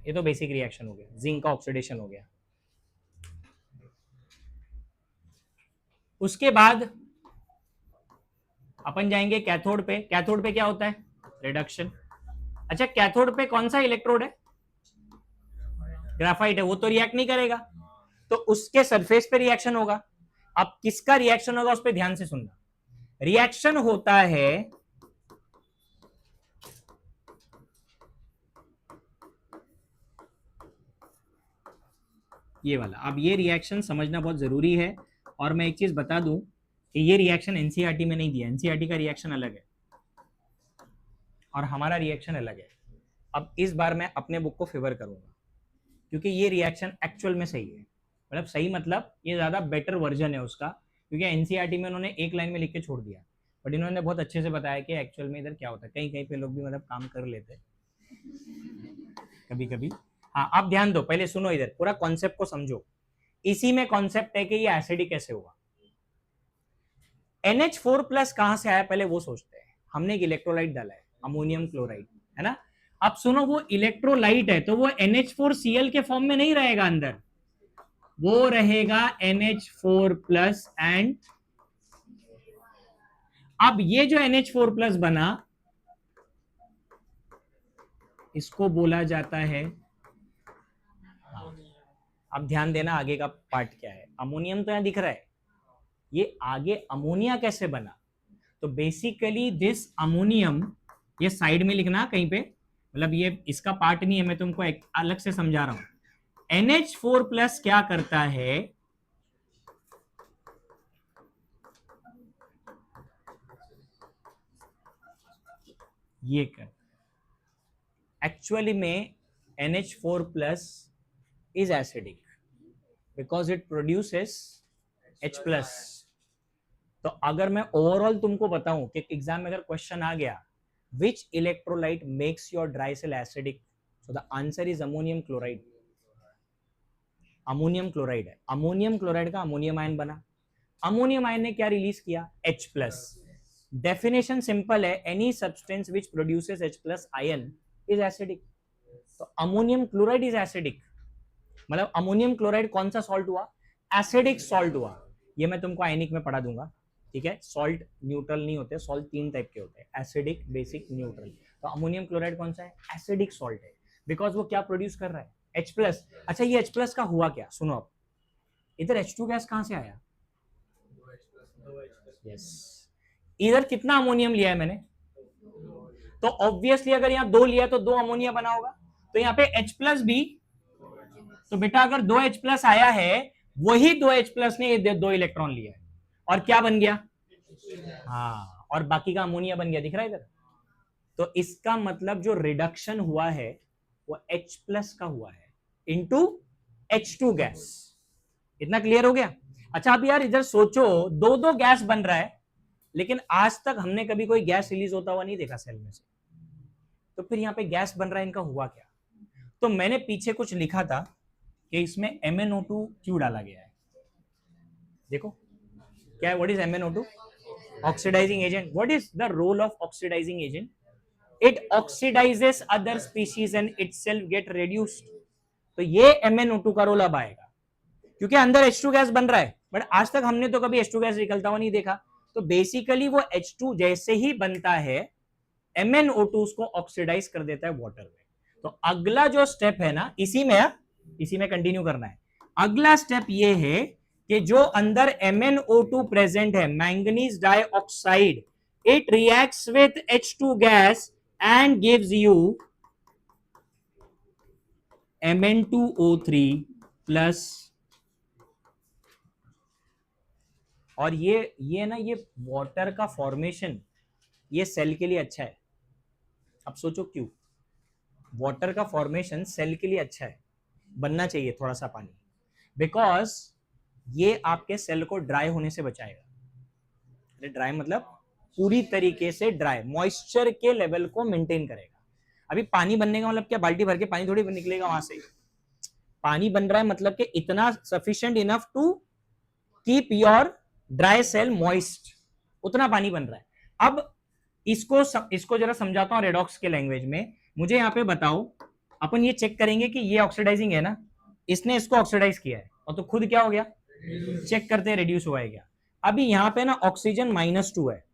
ये तो बेसिक रिएक्शन हो गया, जिंक का ऑक्सीडेशन हो गया। उसके बाद अपन जाएंगे कैथोड पे। कैथोड पे क्या होता है, रिडक्शन। अच्छा, कैथोड पे कौन सा इलेक्ट्रोड है, ग्राफाइट है, वो तो रिएक्ट नहीं करेगा, तो उसके सरफेस पे रिएक्शन होगा। अब किसका रिएक्शन होगा उस पर ध्यान से सुनना, रिएक्शन होता है ये वाला। अब ये रिएक्शन समझना बहुत जरूरी है, और मैं एक चीज बता दूं कि ये रिएक्शन एनसीईआरटी में नहीं दिया, एनसीईआरटी का रिएक्शन अलग है और हमारा रिएक्शन अलग है। अब इस बार मैं अपने बुक को फेवर करूंगा, क्योंकि ये रिएक्शन एक्चुअल में सही है, मतलब सही मतलब ये ज्यादा बेटर वर्जन है उसका, क्योंकि एनसीईआरटी में उन्होंने एक लाइन में लिख के छोड़ दिया, बट इन्होंने बहुत अच्छे से बताया कि एक्चुअल में इधर क्या होता है। कहीं कहीं पे लोग भी मतलब काम कर लेते कभी कभी। हाँ, आप ध्यान दो, पहले सुनो, इधर पूरा कॉन्सेप्ट को समझो। इसी में कॉन्सेप्ट है कि ये एसिडिक कैसे हुआ। NH4 प्लस कहां से आया पहले वो सोचते हैं। हमने एक इलेक्ट्रोलाइट डाला है, अमोनियम क्लोराइड, है ना। अब सुनो, वो इलेक्ट्रोलाइट है तो वो NH4Cl के फॉर्म में नहीं रहेगा अंदर, वो रहेगा NH4 प्लस एंड, अब ये जो NH4 प्लस बना इसको बोला जाता है, अब ध्यान देना आगे का पार्ट क्या है। अमोनियम तो यहां दिख रहा है, ये आगे अमोनिया कैसे बना, तो बेसिकली दिस अमोनियम, ये साइड में लिखना कहीं पे, मतलब ये इसका पार्ट नहीं है, मैं तुमको एक अलग से समझा रहा हूं। NH4 प्लस क्या करता है, ये कर, एक्चुअली में NH4 plus is acidic because it produces H plus. तो अगर मैं ओवरऑल तुमको बताऊं कि एग्जाम में अगर क्वेश्चन आ गया, which electrolyte makes your dry cell acidic, so the answer is ammonium chloride। Ammonium chloride है, अमोनियम क्लोराइड का अमोनियम आयन बना, अमोनियम आयन ने क्या रिलीज किया, H प्लस। डेफिनेशन सिंपल है, any substance which produces H plus ion is acidic, तो ammonium chloride is acidic, मतलब ammonium chloride कौन सा सॉल्ट हुआ, एसिडिक सॉल्ट हुआ। ये मैं तुमको आयनिक में पढ़ा दूंगा, ठीक है। सॉल्ट न्यूट्रल नहीं होते, सॉल्ट तीन टाइप के होते हैं, एसिडिक, बेसिक, न्यूट्रल। तो अमोनियम क्लोराइड कौन सा है, एसिडिक सॉल्ट है, बिकॉज वो क्या प्रोड्यूस कर रहा है, H प्लस। अच्छा, ये H प्लस का हुआ क्या, सुनो अब, इधर H2 गैस कहां से आया, यस, इधर कितना अमोनियम लिया है मैंने, तो ऑब्वियसली अगर यहाँ दो लिया तो दो अमोनिया बना होगा, तो यहाँ पे H प्लस भी, तो बेटा अगर दो H प्लस आया है, वही दो H प्लस ने ये दो इलेक्ट्रॉन लिया है, और क्या बन गया, हाँ, और बाकी का अमोनिया बन गया, दिख रहा है इधर। तो इसका मतलब जो रिडक्शन हुआ है वो H प्लस का हुआ है इनटू H2 गैस। इतना क्लियर हो गया। अच्छा, अब यार इधर सोचो, दो दो गैस बन रहा है, लेकिन आज तक हमने कभी कोई गैस रिलीज होता हुआ नहीं देखा सेल में से, तो फिर यहाँ पे गैस बन रहा है, इनका हुआ क्या। तो मैंने पीछे कुछ लिखा था कि इसमें MnO2 क्यों डाला गया है, देखो क्या है, what is MnO2? Oxidising agent. What is the role of oxidising agent? It oxidises other species and itself get reduced. तो ये MnO2 का रोल अब आएगा, क्योंकि अंदर H2 गैस बन रहा है, बट आज तक हमने तो कभी H2 गैस निकलता हुआ नहीं देखा. तो बेसिकली वो H2 जैसे ही बनता है, MnO2 उसको ऑक्सीडाइज कर देता है वाटर में. तो अगला जो स्टेप है ना, इसी में कंटिन्यू करना है. अगला स्टेप ये है कि जो अंदर MnO2 प्रेजेंट है, manganese dioxide, it reacts with H2 gas and gives you Mn2O3 plus. और ये ना, ये वाटर का फॉर्मेशन ये सेल के लिए अच्छा है. अब सोचो क्यों. वाटर का फॉर्मेशन सेल के लिए अच्छा है, बनना चाहिए थोड़ा सा पानी, बिकॉज ये आपके सेल को ड्राई होने से बचाएगा. ड्राई मतलब पूरी तरीके से ड्राई, मॉइस्चर के लेवल को मेंटेन करेगा. अभी पानी बनने का मतलब क्या, बाल्टी भर के पानी थोड़ी निकलेगा वहां से. पानी बन रहा है मतलब कि इतना sufficient enough to keep your dry cell moist, उतना पानी बन रहा है. अब इसको जरा समझाता हूं रेडॉक्स के लैंग्वेज में. मुझे यहां पे बताओ, अपन ये चेक करेंगे कि ये ऑक्सीडाइजिंग है ना, इसने इसको ऑक्सीडाइज किया है, और तो खुद क्या हो गया, चेक करते हैं रिड्यूस हुआ है क्या. अभी यहां पे ना ऑक्सीजन -2 है,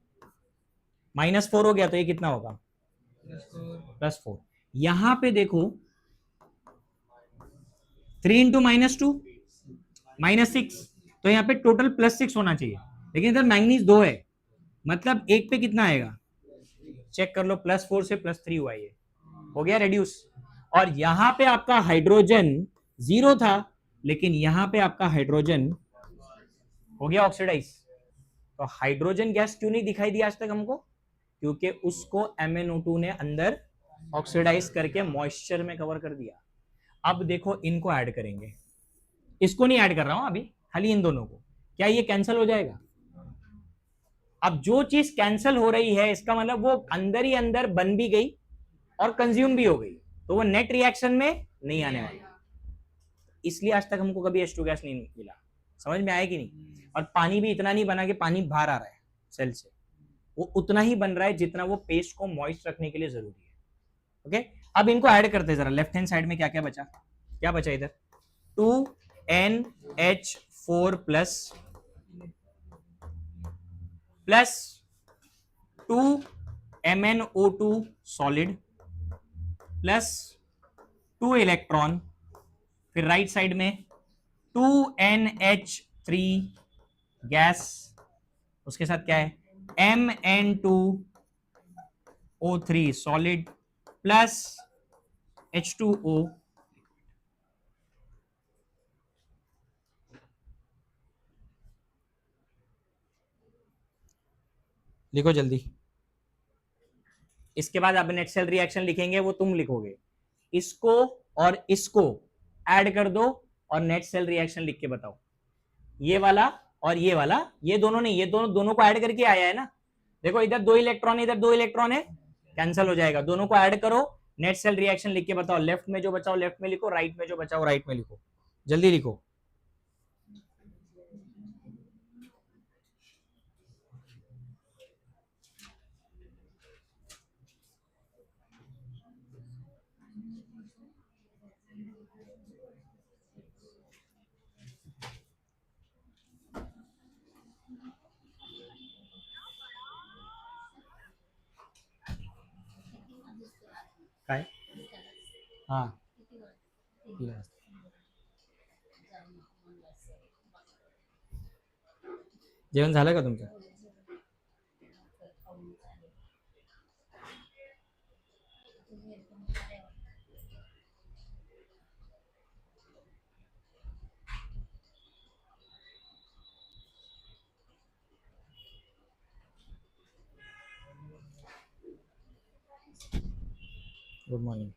-4 हो गया, तो ये कितना होगा, +4. यहां पे देखो 3 इंटू -2 -6, तो यहाँ पे टोटल +6 होना चाहिए, लेकिन इधर मैंगनीज 2 है, मतलब एक पे कितना आएगा, चेक कर लो, +4 से +3 हुआ, ये हो गया रेड्यूस. और यहां पे आपका हाइड्रोजन 0 था, लेकिन यहां पे आपका हाइड्रोजन हो गया ऑक्सीडाइज. तो हाइड्रोजन गैस क्यों नहीं दिखाई दी आज तक हमको, क्योंकि उसको MnO2 ने अंदर ऑक्सीडाइज करके मॉइस्चर में कवर कर दिया. अब देखो इनको ऐड करेंगे, इसको नहीं ऐड कर रहा हूं अभी, खाली इन दोनों को. क्या ये कैंसिल हो जाएगा? अब जो चीज कैंसिल हो रही है, इसका मतलब वो अंदर ही अंदर बन भी गई और कंज्यूम भी हो गई, तो वो नेट रिएक्शन में नहीं आने वाला. इसलिए आज तक हमको कभी H2 गैस नहीं मिला. समझ में आया कि नहीं? और पानी भी इतना नहीं बना कि पानी बाहर आ रहा है सेल से, वो उतना ही बन रहा है जितना वो पेस्ट को मॉइस्ट रखने के लिए जरूरी है. ओके, अब इनको ऐड करते हैं जरा. लेफ्ट हैंड साइड में क्या क्या बचा, क्या बचा इधर, 2NH4 plus 2MnO2 solid plus 2 electron. फिर राइट साइड में 2NH3 गैस, उसके साथ क्या है, Mn2O3 सॉलिड प्लस H2O. लिखो जल्दी. इसके बाद अब नेट सेल रिएक्शन लिखेंगे, वो तुम लिखोगे. इसको और इसको ऐड कर दो और नेट सेल रिएक्शन लिख के बताओ. ये वाला और ये वाला, ये दोनों नहीं, ये दोनों को ऐड करके आया है ना. देखो इधर 2 इलेक्ट्रॉन, इधर 2 इलेक्ट्रॉन है, कैंसिल हो जाएगा. दोनों को ऐड करो, नेट सेल रिएक्शन लिख के बताओ. लेफ्ट में जो बचाओ लेफ्ट में लिखो, राइट में जो बचाओ राइट में लिखो. जल्दी लिखो. काय हा जेवण झालं का तुमचं? Good morning.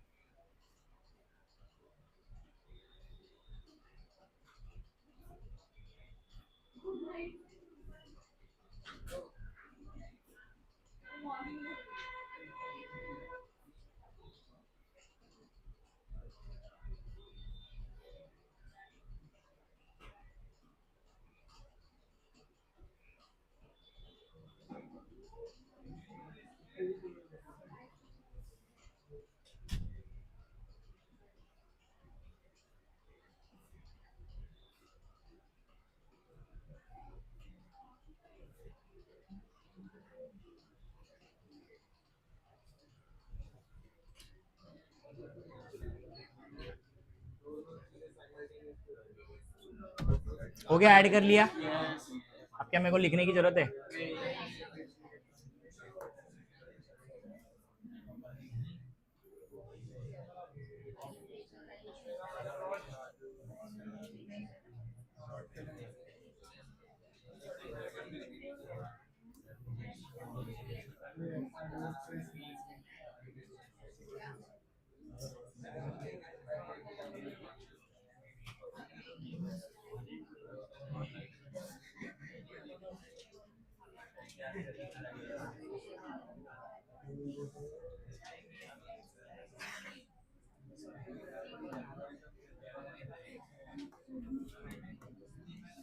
हो गया, ऐड कर लिया। अब क्या मेरे को लिखने की जरूरत है?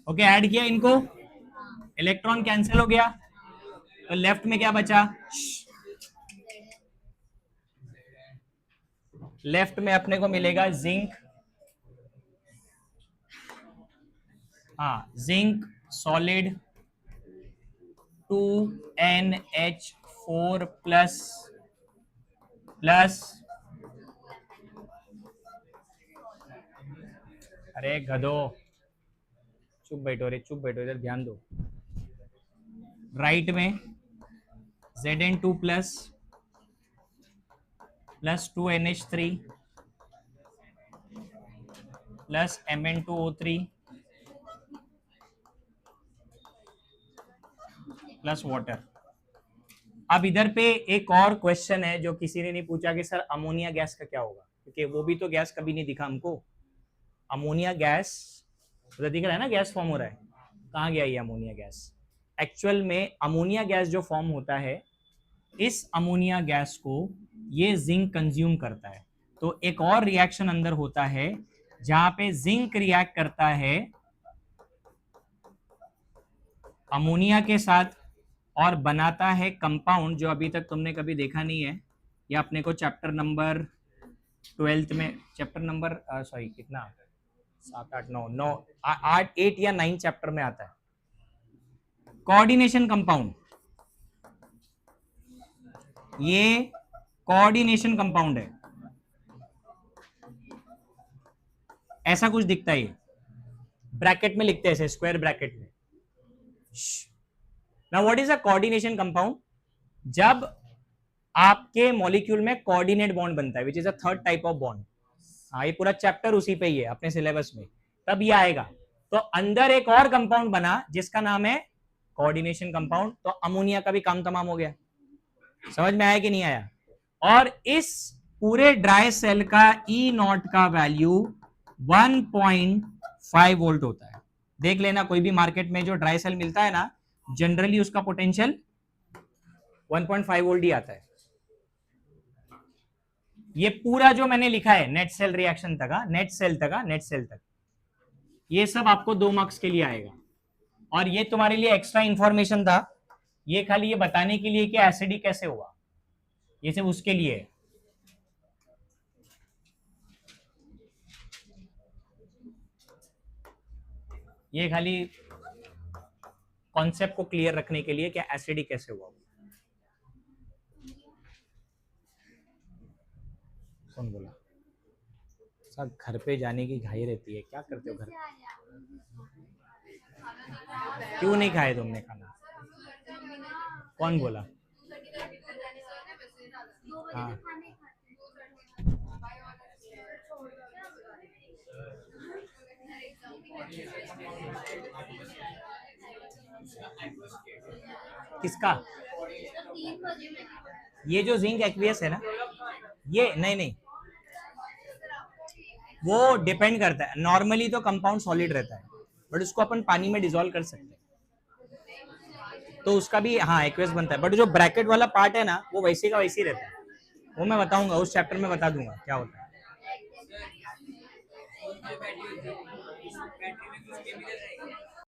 ओके, ऐड किया इनको, इलेक्ट्रॉन कैंसिल हो गया, तो लेफ्ट में क्या बचा? लेफ्ट में अपने को मिलेगा जिंक, हाँ zinc solid 2NH4 plus plus, अरे गधो चुप बैठो रे, चुप बैठो, इधर ध्यान दो। राइट में Zn2 plus plus 2NH3 plus Mn2O3 plus water. अब इधर पे एक और क्वेश्चन है जो किसी ने नहीं पूछा कि सर अमोनिया गैस का क्या होगा, क्योंकि वो भी तो गैस कभी नहीं दिखा हमको। अमोनिया गैस उधर दिख रहा है ना, गैस फॉर्म हो रहा है, कहाँ गया ये अमोनिया गैस? एक्चुअल में अमोनिया गैस जो फॉर्म होता है, इस अमोनिया गैस को ये जिंक कंज्यूम करता है। तो एक और रिएक्शन अंदर होता है जहां पे जिंक रिएक्ट करता है अमोनिया के साथ और बनाता है कंपाउंड जो अभी तक तुमने कभी देखा नहीं है, या अपने को चैप्टर नंबर 12 में, चैप्टर नंबर सॉरी कितना, 7 8 9 9 8 8 या 9 चैप्टर में आता है, कोऑर्डिनेशन कंपाउंड। ये कोऑर्डिनेशन कंपाउंड है, ऐसा कुछ दिखता है, ये ब्रैकेट में लिखते हैं ऐसे, स्क्वायर ब्रैकेट में। Now what is a coordination compound? जब आपके मॉलिक्यूल में कोऑर्डिनेट बॉन्ड बनता है, which is a third type of bond. हाँ, ये पूरा चैप्टर उसी पे ही है अपने सिलेबस में, तब ये आएगा। तो अंदर एक और कंपाउंड बना जिसका नाम है कोऑर्डिनेशन कंपाउंड, तो अमोनिया का भी काम तमाम हो गया। समझ में आया कि नहीं आया? और इस पूरे ड्राई सेल का ई नॉट का वैल्यू 1.5 वोल्ट होता है। देख लेना, कोई भी मार्केट में जो ड्राई सेल मिलता है ना, जनरली उसका पोटेंशियल 1.5 वोल्ट ही आता है। ये पूरा जो मैंने लिखा है नेट सेल रिएक्शन तक, नेट सेल तक, ये सब आपको 2 मार्क्स के लिए आएगा। और ये तुम्हारे लिए एक्स्ट्रा इंफॉर्मेशन था, ये खाली ये बताने के लिए कि एसिडिक कैसे हुआ, ये सिर्फ उसके लिए है। ये खाली कॉन्सेप्ट को क्लियर रखने के लिए कि एसिडिक कैसे हुआ। कौन बोला? सब घर पे जाने की घाई रहती है, क्या करते हो घर? क्यों नहीं खाए तुमने खाना? कौन बोला? हाँ, किसका? ये जो जिंक एक्वियस है ना, ये नहीं, वो डिपेंड करता है। नॉर्मली तो कंपाउंड सॉलिड रहता है, बट उसको अपन पानी में डिसॉल्व कर सकते हैं, तो उसका भी हाँ एक्वियस बनता है। बट जो ब्रैकेट वाला पार्ट है ना, वो वैसे का वैसे ही रहता है। वो मैं बताऊंगा, उस चैप्टर में बता दूंगा क्या होता है।